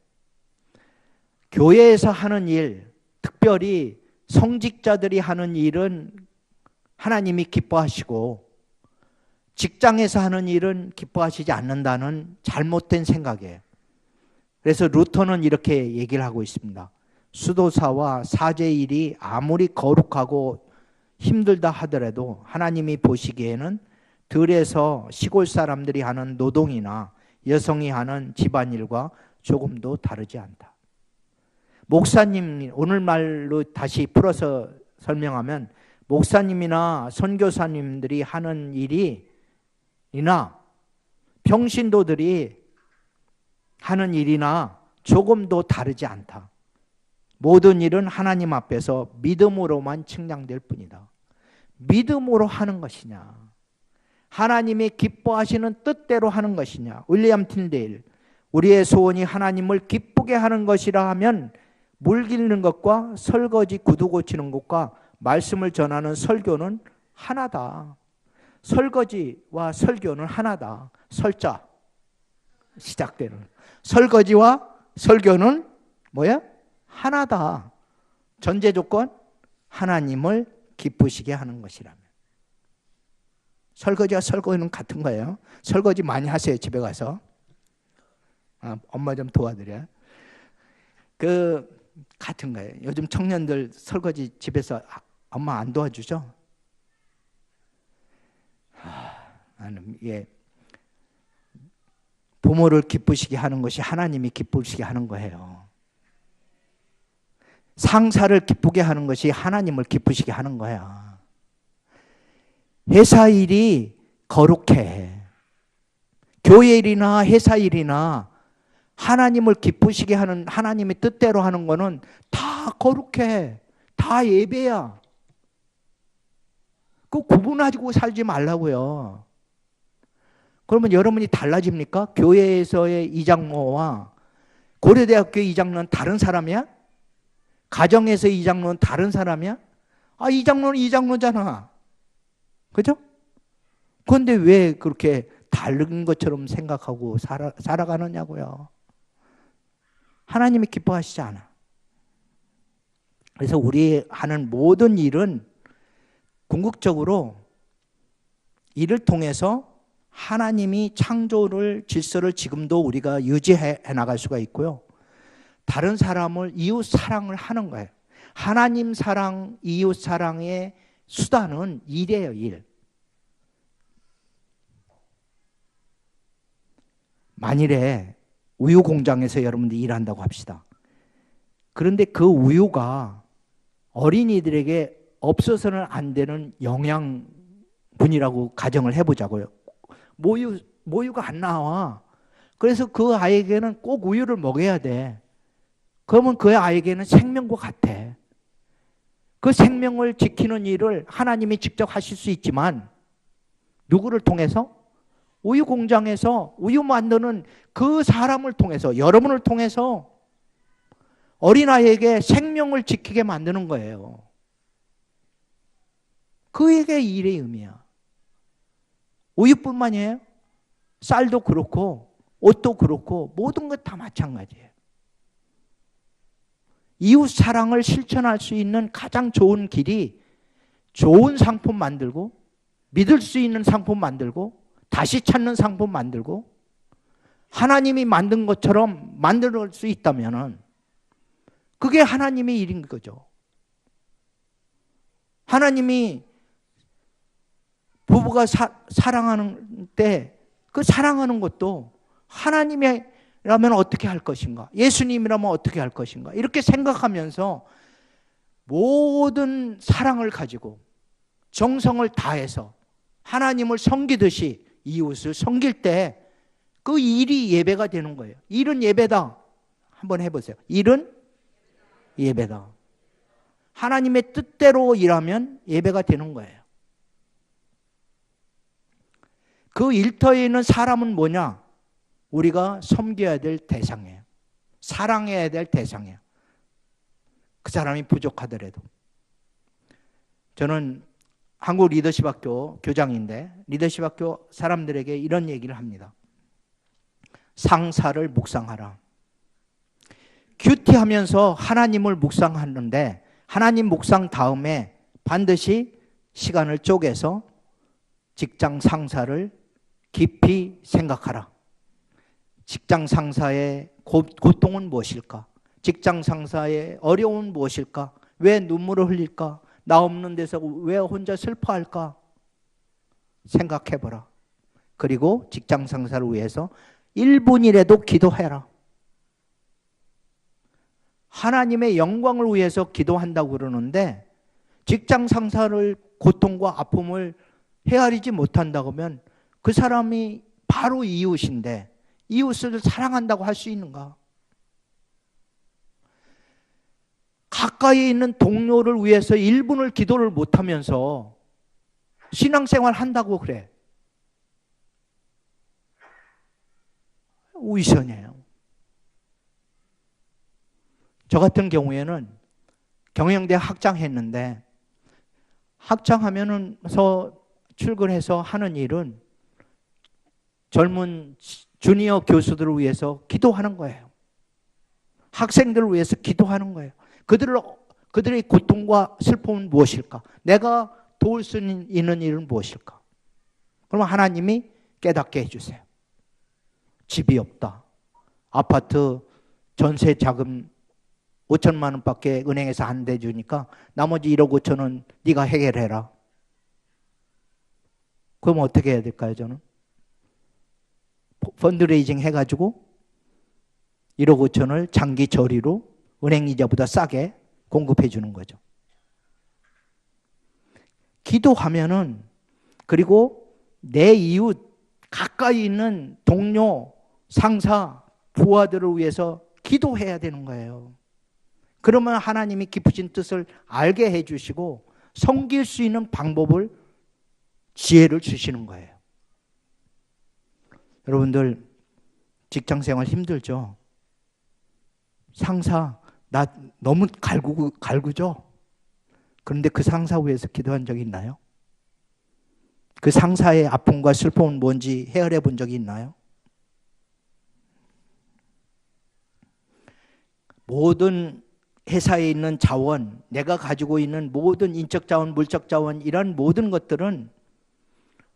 교회에서 하는 일, 특별히 성직자들이 하는 일은 하나님이 기뻐하시고 직장에서 하는 일은 기뻐하시지 않는다는 잘못된 생각이에요. 그래서 루터는 이렇게 얘기를 하고 있습니다. 수도사와 사제 일이 아무리 거룩하고 힘들다 하더라도 하나님이 보시기에는 들에서 시골 사람들이 하는 노동이나 여성이 하는 집안일과 조금도 다르지 않다. 목사님, 오늘 말로 다시 풀어서 설명하면 목사님이나 선교사님들이 하는 일이나 평신도들이 하는 일이나 조금도 다르지 않다. 모든 일은 하나님 앞에서 믿음으로만 측량될 뿐이다. 믿음으로 하는 것이냐, 하나님이 기뻐하시는 뜻대로 하는 것이냐. 윌리엄 틴데일, 우리의 소원이 하나님을 기쁘게 하는 것이라 하면 물 길는 것과 설거지 구두 고치는 것과 말씀을 전하는 설교는 하나다. 설거지와 설교는 하나다. 설자 시작되는 설거지와 설교는 뭐야? 하나다. 전제 조건, 하나님을 기쁘시게 하는 것이라면. 설거지와 설교는 같은 거예요. 설거지 많이 하세요, 집에 가서. 엄마 좀 도와드려. 같은 거예요. 요즘 청년들 설거지 집에서 엄마 안 도와주죠? 나는 부모를 기쁘시게 하는 것이 하나님이 기쁘시게 하는 거예요. 상사를 기쁘게 하는 것이 하나님을 기쁘시게 하는 거야. 회사 일이 거룩해. 교회 일이나 회사 일이나 하나님을 기쁘시게 하는 하나님의 뜻대로 하는 거는 다 거룩해. 다 예배야. 그 구분하고 살지 말라고요. 그러면 여러분이 달라집니까? 교회에서의 이장로와 고려대학교 이장로는 다른 사람이야? 가정에서 이장로는 다른 사람이야? 아, 이장로는 이장로잖아. 그죠? 그런데 왜 그렇게 다른 것처럼 생각하고 살아가느냐고요. 하나님이 기뻐하시지 않아. 그래서 우리 하는 모든 일은 궁극적으로 이를 통해서 하나님이 창조를 질서를 지금도 우리가 유지해 나갈 수가 있고요. 다른 사람을 이웃 사랑을 하는 거예요. 하나님 사랑, 이웃 사랑의 수단은 일이에요, 일. 만일에 우유 공장에서 여러분들이 일한다고 합시다. 그런데 그 우유가 어린이들에게 없어서는 안 되는 영양분이라고 가정을 해보자고요. 모유가 안 나와. 그래서 그 아이에게는 꼭 우유를 먹여야 돼. 그러면 그 아이에게는 생명과 같아. 그 생명을 지키는 일을 하나님이 직접 하실 수 있지만 누구를 통해서? 우유 공장에서 우유 만드는 그 사람을 통해서, 여러분을 통해서 어린아이에게 생명을 지키게 만드는 거예요. 그에게 일의 의미야. 우유뿐만이에요. 쌀도 그렇고 옷도 그렇고 모든 것 다 마찬가지예요. 이웃 사랑을 실천할 수 있는 가장 좋은 길이 좋은 상품 만들고 믿을 수 있는 상품 만들고 다시 찾는 상품 만들고 하나님이 만든 것처럼 만들 수 있다면 그게 하나님의 일인 거죠. 하나님이 부부가 사랑하는 때 그 사랑하는 것도 하나님이라면 어떻게 할 것인가? 예수님이라면 어떻게 할 것인가? 이렇게 생각하면서 모든 사랑을 가지고 정성을 다해서 하나님을 섬기듯이 이웃을 섬길 때 그 일이 예배가 되는 거예요. 일은 예배다. 한번 해보세요. 일은 예배다. 하나님의 뜻대로 일하면 예배가 되는 거예요. 그 일터에 있는 사람은 뭐냐? 우리가 섬겨야 될 대상이에요. 사랑해야 될 대상이에요. 그 사람이 부족하더라도. 저는 한국 리더십학교 교장인데 리더십학교 사람들에게 이런 얘기를 합니다. 상사를 묵상하라. 큐티하면서 하나님을 묵상하는데 하나님 묵상 다음에 반드시 시간을 쪼개서 직장 상사를 깊이 생각하라. 직장 상사의 고통은 무엇일까? 직장 상사의 어려움은 무엇일까? 왜 눈물을 흘릴까? 나 없는 데서 왜 혼자 슬퍼할까? 생각해보라. 그리고 직장 상사를 위해서 1분이라도 기도해라. 하나님의 영광을 위해서 기도한다고 그러는데 직장 상사를 고통과 아픔을 헤아리지 못한다고 하면 그 사람이 바로 이웃인데 이웃을 사랑한다고 할 수 있는가? 가까이 있는 동료를 위해서 1분을 기도를 못하면서 신앙생활 한다고 그래. 위선이에요. 저 같은 경우에는 경영대 학장했는데 학장하면서 출근해서 하는 일은 젊은 주니어 교수들을 위해서 기도하는 거예요. 학생들을 위해서 기도하는 거예요. 그들의 고통과 슬픔은 무엇일까? 내가 도울 수 있는 일은 무엇일까? 그러면 하나님이 깨닫게 해주세요. 집이 없다. 아파트 전세 자금 5천만 원밖에 은행에서 안 대주니까 나머지 1억 5천은 네가 해결해라. 그럼 어떻게 해야 될까요, 저는? 펀드레이징 해가지고 1억 5천을 장기 저리로 은행 이자보다 싸게 공급해 주는 거죠. 기도하면은 그리고 내 이웃 가까이 있는 동료, 상사, 부하들을 위해서 기도해야 되는 거예요. 그러면 하나님이 깊으신 뜻을 알게 해주시고 섬길 수 있는 방법을, 지혜를 주시는 거예요. 여러분들 직장생활 힘들죠? 상사 나 너무 갈구죠? 그런데 그 상사 위해서 기도한 적이 있나요? 그 상사의 아픔과 슬픔은 뭔지 헤아려 본 적이 있나요? 모든 회사에 있는 자원, 내가 가지고 있는 모든 인적 자원, 물적 자원, 이런 모든 것들은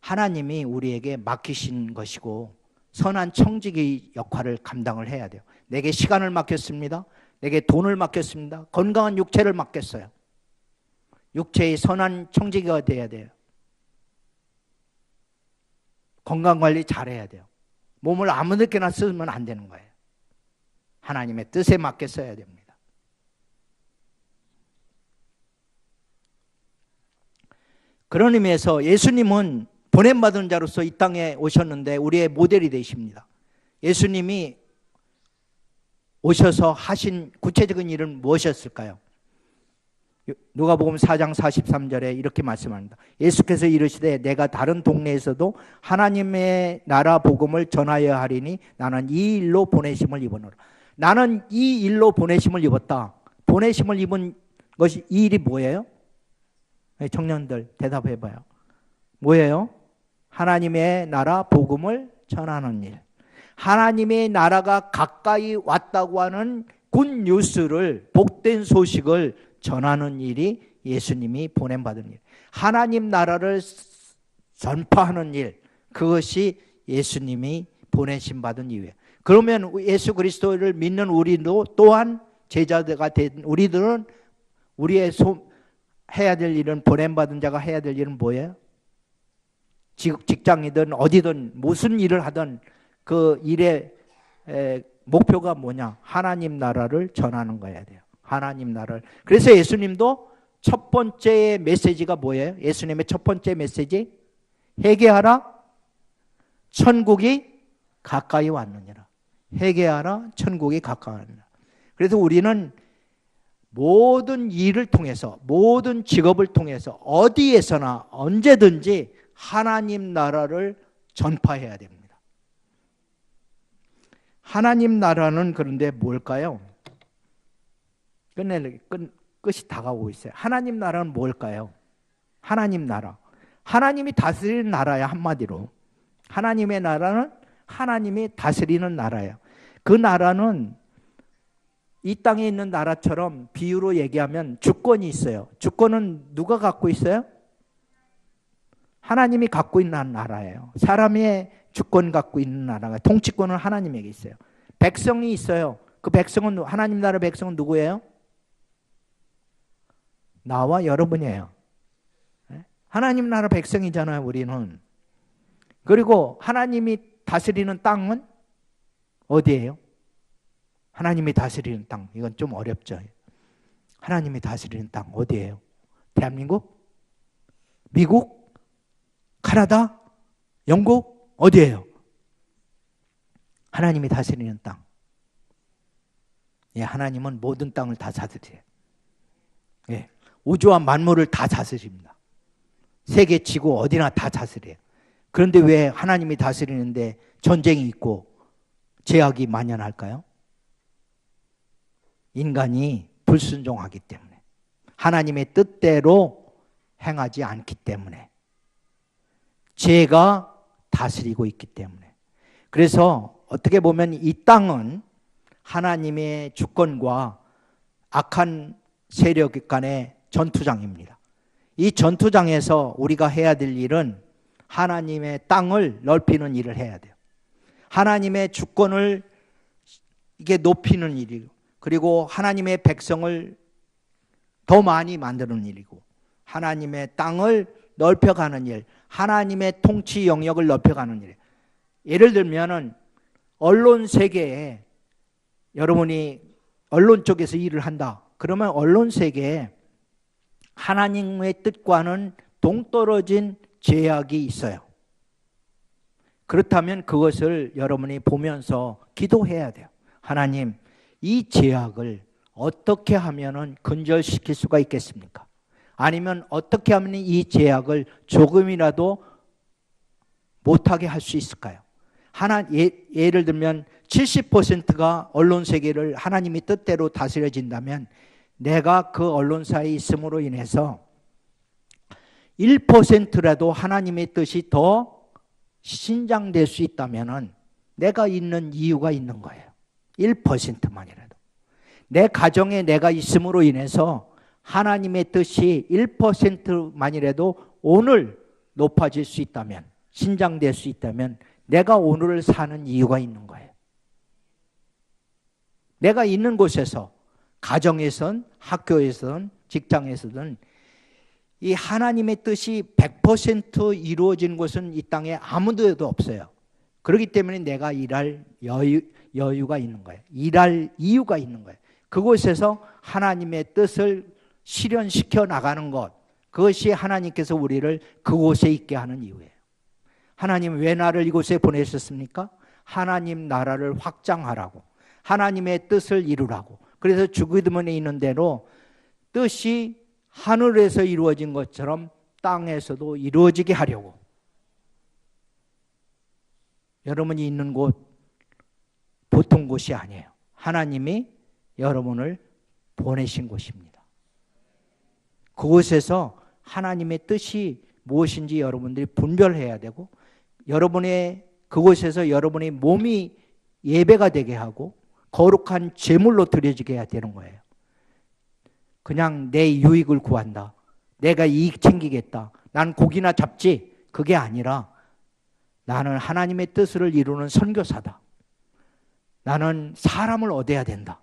하나님이 우리에게 맡기신 것이고 선한 청지기 역할을 감당을 해야 돼요. 내게 시간을 맡겼습니다. 내게 돈을 맡겼습니다. 건강한 육체를 맡겼어요. 육체의 선한 청지기가 돼야 돼요. 건강관리 잘해야 돼요. 몸을 아무 데나 쓰면 안 되는 거예요. 하나님의 뜻에 맞게 써야 됩니다. 그런 의미에서 예수님은 보냄받은 자로서 이 땅에 오셨는데 우리의 모델이 되십니다. 예수님이 오셔서 하신 구체적인 일은 무엇이었을까요? 누가복음 4장 43절에 이렇게 말씀합니다. 예수께서 이르시되 내가 다른 동네에서도 하나님의 나라 복음을 전하여 하리니 나는 이 일로 보내심을 입었노라. 나는 이 일로 보내심을 입었다. 보내심을 입은 것이, 이 일이 뭐예요? 청년들 대답해 봐요. 뭐예요? 하나님의 나라 복음을 전하는 일. 하나님의 나라가 가까이 왔다고 하는 굿뉴스를, 복된 소식을 전하는 일이 예수님이 보냄받은 일. 하나님 나라를 전파하는 일, 그것이 예수님이 보내심 받은 이유예요. 그러면 예수 그리스도를 믿는 우리도 또한 제자가 된 우리들은 우리의 해야 될 일은, 보냄받은 자가 해야 될 일은 뭐예요? 직장이든 어디든 무슨 일을 하든 그 일의 목표가 뭐냐? 하나님 나라를 전하는 거야 돼요. 하나님 나라를. 그래서 예수님도 첫 번째 메시지가 뭐예요? 예수님의 첫 번째 메시지, 회개하라, 천국이 가까이 왔느니라. 회개하라, 천국이 가까이 왔느니라. 그래서 우리는 모든 일을 통해서, 모든 직업을 통해서 어디에서나 언제든지 하나님 나라를 전파해야 됩니다. 하나님 나라는 그런데 뭘까요? 끝이 다가오고 있어요. 하나님 나라는 뭘까요? 하나님 나라. 하나님이 다스리는 나라야, 한마디로. 하나님의 나라는 하나님이 다스리는 나라예요. 그 나라는 이 땅에 있는 나라처럼 비유로 얘기하면 주권이 있어요. 주권은 누가 갖고 있어요? 하나님이 갖고 있는 나라예요. 사람의 주권 갖고 있는 나라가, 통치권은 하나님에게 있어요. 백성이 있어요. 그 백성은, 하나님 나라 백성은 누구예요? 나와 여러분이에요. 하나님 나라 백성이잖아요, 우리는. 그리고 하나님이 다스리는 땅은 어디예요? 하나님이 다스리는 땅. 이건 좀 어렵죠. 하나님이 다스리는 땅 어디예요? 대한민국? 미국? 캐나다? 영국? 어디예요? 하나님이 다스리는 땅. 예, 하나님은 모든 땅을 다 다스려요. 예, 우주와 만물을 다 다스립니다. 세계 지구 어디나 다 다스려요. 그런데 왜 하나님이 다스리는데 전쟁이 있고 제약이 만연할까요? 인간이 불순종하기 때문에, 하나님의 뜻대로 행하지 않기 때문에, 죄가 다스리고 있기 때문에. 그래서 어떻게 보면 이 땅은 하나님의 주권과 악한 세력 간의 전투장입니다. 이 전투장에서 우리가 해야 될 일은 하나님의 땅을 넓히는 일을 해야 돼요. 하나님의 주권을 이게 높이는 일이고, 그리고 하나님의 백성을 더 많이 만드는 일이고, 하나님의 땅을 넓혀가는 일, 하나님의 통치 영역을 넓혀가는 일. 예를 들면은 언론 세계에, 여러분이 언론 쪽에서 일을 한다. 그러면 언론 세계에 하나님의 뜻과는 동떨어진 제약이 있어요. 그렇다면 그것을 여러분이 보면서 기도해야 돼요. 하나님, 이 제약을 어떻게 하면은 근절시킬 수가 있겠습니까? 아니면 어떻게 하면 이 제약을 조금이라도 못하게 할 수 있을까요? 예를 들면 70%가 언론 세계를 하나님의 뜻대로 다스려진다면 내가 그 언론사에 있음으로 인해서 1%라도 하나님의 뜻이 더 신장될 수 있다면 내가 있는 이유가 있는 거예요. 1%만이라도. 내 가정에 내가 있음으로 인해서 하나님의 뜻이 1%만이라도 오늘 높아질 수 있다면, 신장될 수 있다면 내가 오늘을 사는 이유가 있는 거예요. 내가 있는 곳에서, 가정에선, 학교에선, 직장에서든 이 하나님의 뜻이 100% 이루어진 곳은 이 땅에 아무데도 없어요. 그렇기 때문에 내가 일할 여유가 있는 거예요. 일할 이유가 있는 거예요. 그곳에서 하나님의 뜻을 실현시켜 나가는 것, 그것이 하나님께서 우리를 그곳에 있게 하는 이유예요. 하나님 왜 나를 이곳에 보내셨습니까? 하나님 나라를 확장하라고, 하나님의 뜻을 이루라고. 그래서 주기도문에 있는 대로 뜻이 하늘에서 이루어진 것처럼 땅에서도 이루어지게 하려고. 여러분이 있는 곳 보통 곳이 아니에요. 하나님이 여러분을 보내신 곳입니다. 그곳에서 하나님의 뜻이 무엇인지 여러분들이 분별해야 되고, 여러분의 그곳에서 여러분의 몸이 예배가 되게 하고 거룩한 제물로 드려지게 해야 되는 거예요. 그냥 내 유익을 구한다, 내가 이익 챙기겠다, 난 고기나 잡지, 그게 아니라 나는 하나님의 뜻을 이루는 선교사다. 나는 사람을 얻어야 된다.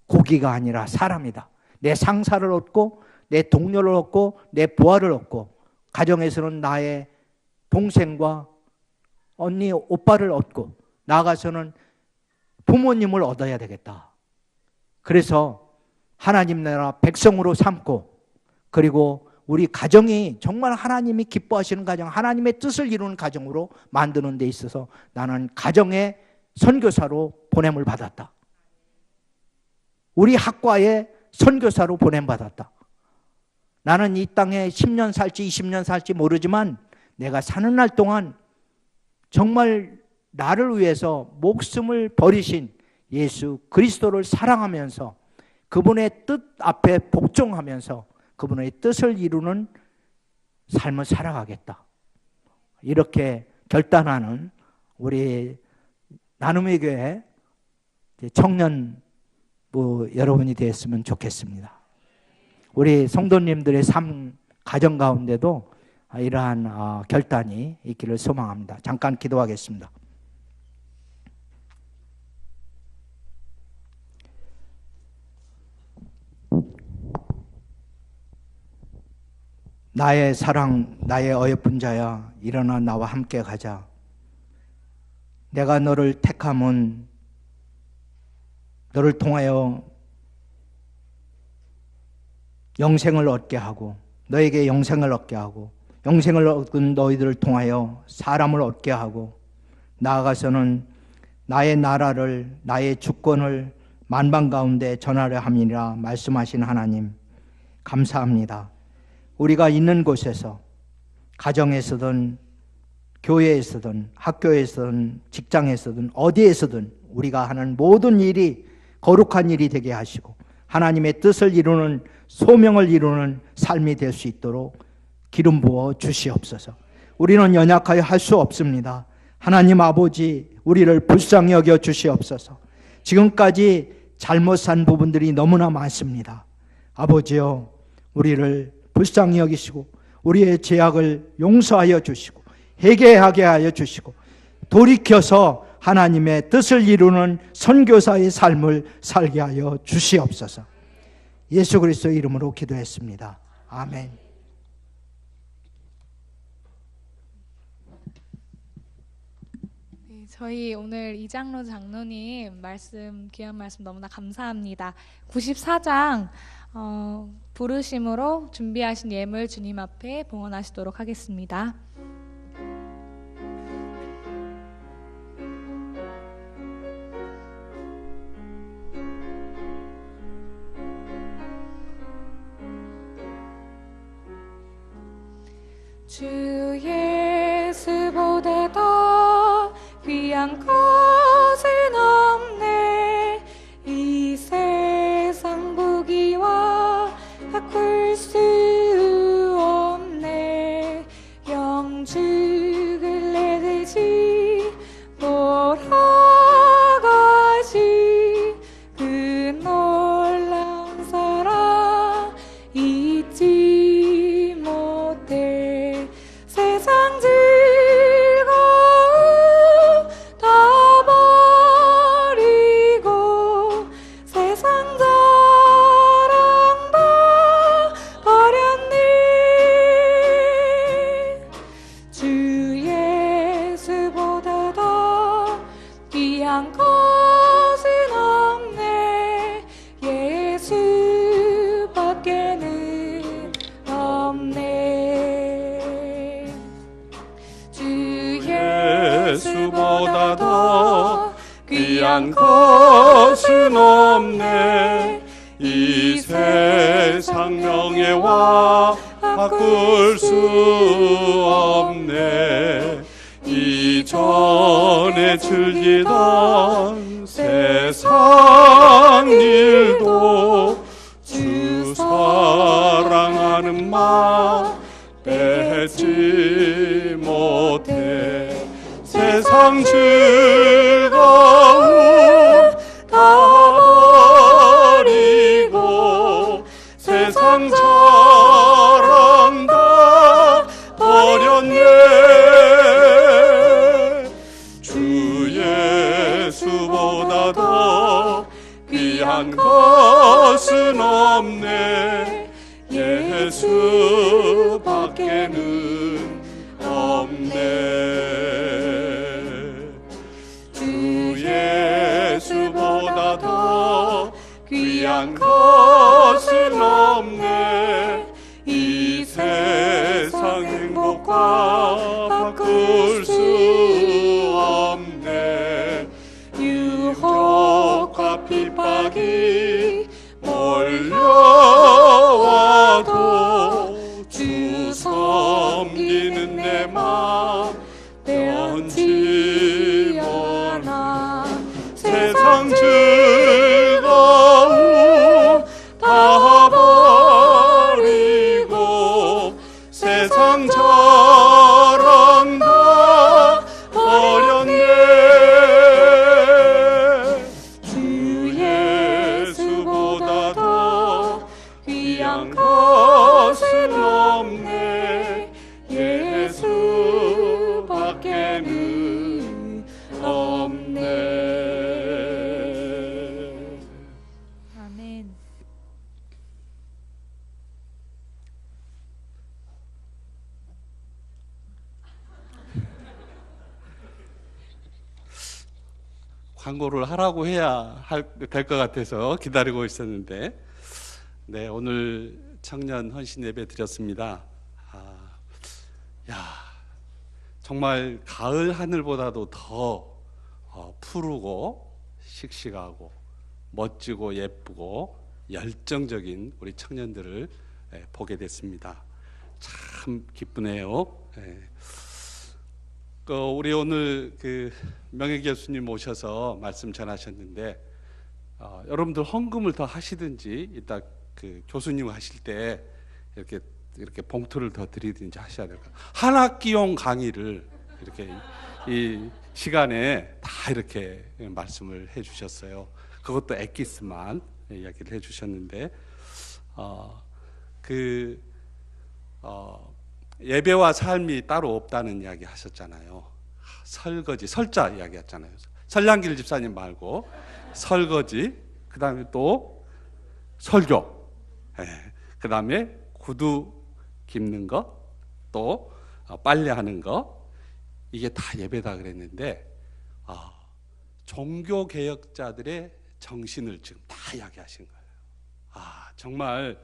고기가 아니라 사람이다. 내 상사를 얻고 내 동료를 얻고 내 부하를 얻고, 가정에서는 나의 동생과 언니, 오빠를 얻고, 나아가서는 부모님을 얻어야 되겠다. 그래서 하나님 나라 백성으로 삼고, 그리고 우리 가정이 정말 하나님이 기뻐하시는 가정, 하나님의 뜻을 이루는 가정으로 만드는 데 있어서 나는 가정의 선교사로 보냄을 받았다. 우리 학과에 선교사로 보냄받았다. 나는 이 땅에 10년 살지 20년 살지 모르지만 내가 사는 날 동안 정말 나를 위해서 목숨을 버리신 예수 그리스도를 사랑하면서 그분의 뜻 앞에 복종하면서 그분의 뜻을 이루는 삶을 살아가겠다. 이렇게 결단하는 우리 나눔의 교회 청년부 여러분이 되었으면 좋겠습니다. 우리 성도님들의 삶 가정 가운데도 이러한 결단이 있기를 소망합니다. 잠깐 기도하겠습니다. 나의 사랑, 나의 어여쁜 자야, 일어나 나와 함께 가자. 내가 너를 택함은 너를 통하여 영생을 얻게 하고, 너에게 영생을 얻게 하고, 영생을 얻은 너희들을 통하여 사람을 얻게 하고, 나아가서는 나의 나라를, 나의 주권을 만방 가운데 전하려 함이라 말씀하신 하나님, 감사합니다. 우리가 있는 곳에서, 가정에서든 교회에서든 학교에서든 직장에서든 어디에서든 우리가 하는 모든 일이 거룩한 일이 되게 하시고 하나님의 뜻을 이루는, 소명을 이루는 삶이 될 수 있도록 기름 부어 주시옵소서. 우리는 연약하여 할 수 없습니다. 하나님 아버지, 우리를 불쌍히 여겨 주시옵소서. 지금까지 잘못 산 부분들이 너무나 많습니다. 아버지여, 우리를 불쌍히 여기시고 우리의 죄악을 용서하여 주시고 회개하게 하여 주시고 돌이켜서 하나님의 뜻을 이루는 선교사의 삶을 살게 하여 주시옵소서. 예수 그리스도의 이름으로 기도했습니다. 아멘. 네, 저희 오늘 이장로 장로님 귀한 말씀 너무나 감사합니다. 94장 부르심으로 준비하신 예물 주님 앞에 봉헌하시도록 하겠습니다. 주 예수보다 더 귀한 것은 없네. 이 세상 부귀와 바꿀 수 없네. 영죽을 내듯이 돌아가시 그 놀라운 사랑 잊지 못해. 세상 즐거움 다 버리고 세상 자랑 다 버렸네. 주 예수보다 더 귀한 것은 없네. 예수밖에는 없네. 주 예수보다 더 귀한 것은 없네. 이 세상 명예와 바꿀 수 없네. 이전에 즐기던 세상 일도 주 사랑하는 마음 뺏지 못해. 세상 즐거움 다 버리고 세상 자랑 다 버렸네. 주 예수보다 더 귀한 것은 없네. 예수밖에는 없네. 주 예수보다 더 귀한 것은 없네. 이 세상 행복과 바꿀 수 없네. 유혹과 핍박이 몰려와도 주 섬기는 내 마음 변치 않아. 세상 즐거움 다 버리고 세상 자랑 다 버렸네. 주 예수보다 더 귀한 것은 없네. 예수밖에는 없네. 아멘. 광고를 하라고 해야 될 것 같아서 기다리고 있었는데, 네, 오늘 청년 헌신 예배 드렸습니다. 정말 가을 하늘보다도 더 푸르고 씩씩하고 멋지고 예쁘고 열정적인 우리 청년들을 보게 됐습니다. 참 기쁘네요. 우리 오늘 그 명예 교수님 모셔서 말씀 전하셨는데, 여러분들 헌금을 더 하시든지 이따 그 교수님 하실 때 이렇게 봉투를 더 드리든지 하셔야 될 것 같아요. 한 학기용 강의를 이렇게 이 시간에 다 이렇게 말씀을 해주셨어요. 그것도 엑기스만 이야기를 해주셨는데, 예배와 삶이 따로 없다는 이야기 하셨잖아요. 설거지, 설자 이야기 했잖아요. 설량길 집사님 말고 설거지, 그 다음에 또 설교, 그 다음에 구두 깁는 거, 또 빨래하는 거, 이게 다 예배다 그랬는데, 종교개혁자들의 정신을 지금 다 이야기하신 거예요. 정말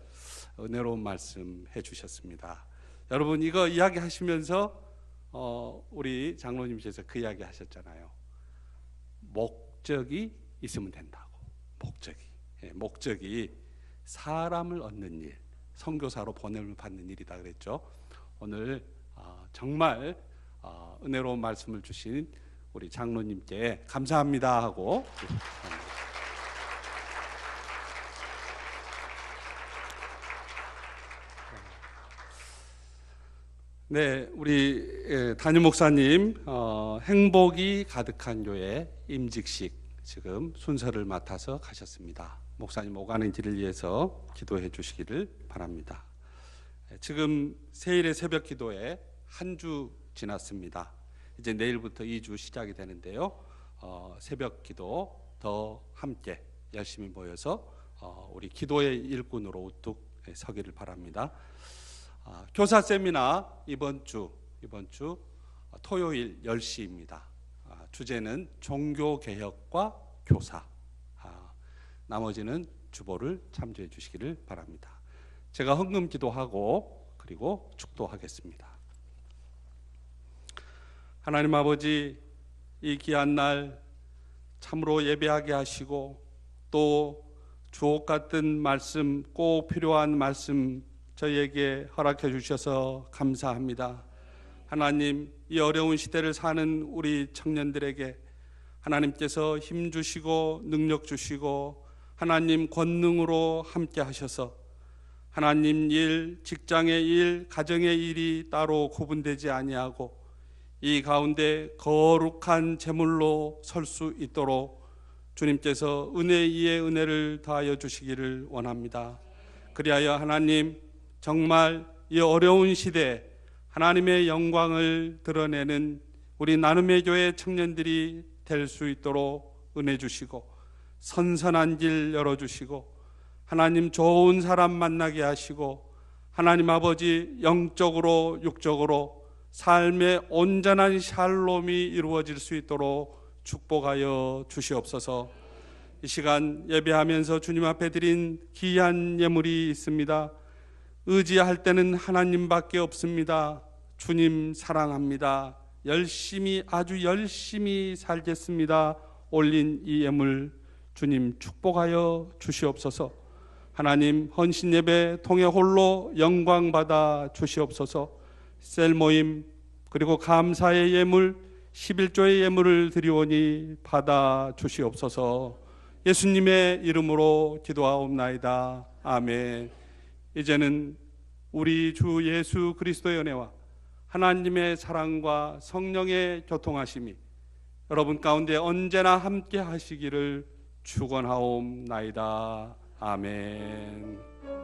은혜로운 말씀 해주셨습니다. 여러분, 이거 이야기하시면서 우리 장로님께서 그 이야기 하셨잖아요. 목적이 있으면 된다고. 목적이 사람을 얻는 일, 선교사로 보냄을 받는 일이다 그랬죠. 오늘 정말 은혜로운 말씀을 주신 우리 장로님께 감사합니다 하고 네, 우리 담임 목사님 행복이 가득한 교회 임직식 지금 순서를 맡아서 가셨습니다. 목사님 오가는 길을 위해서 기도해 주시기를 바랍니다. 지금 세일의 새벽 기도에 한 주 지났습니다. 이제 내일부터 2주 시작이 되는데요. 새벽 기도 더 함께 열심히 모여서 우리 기도의 일꾼으로 우뚝 서기를 바랍니다. 교사 세미나 이번 주 토요일 10시입니다. 주제는 종교개혁과 교사. 나머지는 주보를 참조해 주시기를 바랍니다. 제가 헌금 기도하고 그리고 축도하겠습니다. 하나님 아버지, 이 귀한 날 참으로 예배하게 하시고 또 주옥 같은 말씀, 꼭 필요한 말씀 저희에게 허락해 주셔서 감사합니다. 하나님, 이 어려운 시대를 사는 우리 청년들에게 하나님께서 힘 주시고 능력 주시고 하나님 권능으로 함께 하셔서 하나님 일, 직장의 일, 가정의 일이 따로 구분되지 아니하고 이 가운데 거룩한 제물로 설 수 있도록 주님께서 은혜 위에 은혜를 더하여 주시기를 원합니다. 그리하여 하나님 정말 이 어려운 시대에 하나님의 영광을 드러내는 우리 나눔의 교회 청년들이 될 수 있도록 은혜 주시고 선선한 길 열어주시고 하나님 좋은 사람 만나게 하시고 하나님 아버지 영적으로 육적으로 삶의 온전한 샬롬이 이루어질 수 있도록 축복하여 주시옵소서. 이 시간 예배하면서 주님 앞에 드린 귀한 예물이 있습니다. 의지할 때는 하나님밖에 없습니다. 주님 사랑합니다. 아주 열심히 살겠습니다. 올린 이 예물 주님 축복하여 주시옵소서. 하나님 헌신 예배 통해 홀로 영광 받아 주시옵소서. 셀 모임 그리고 감사의 예물 11조의 예물을 드리오니 받아 주시옵소서. 예수님의 이름으로 기도하옵나이다. 아멘. 이제는 우리 주 예수 그리스도의 은혜와 하나님의 사랑과 성령의 교통하심이 여러분 가운데 언제나 함께 하시기를 축원하옵나이다. 아멘.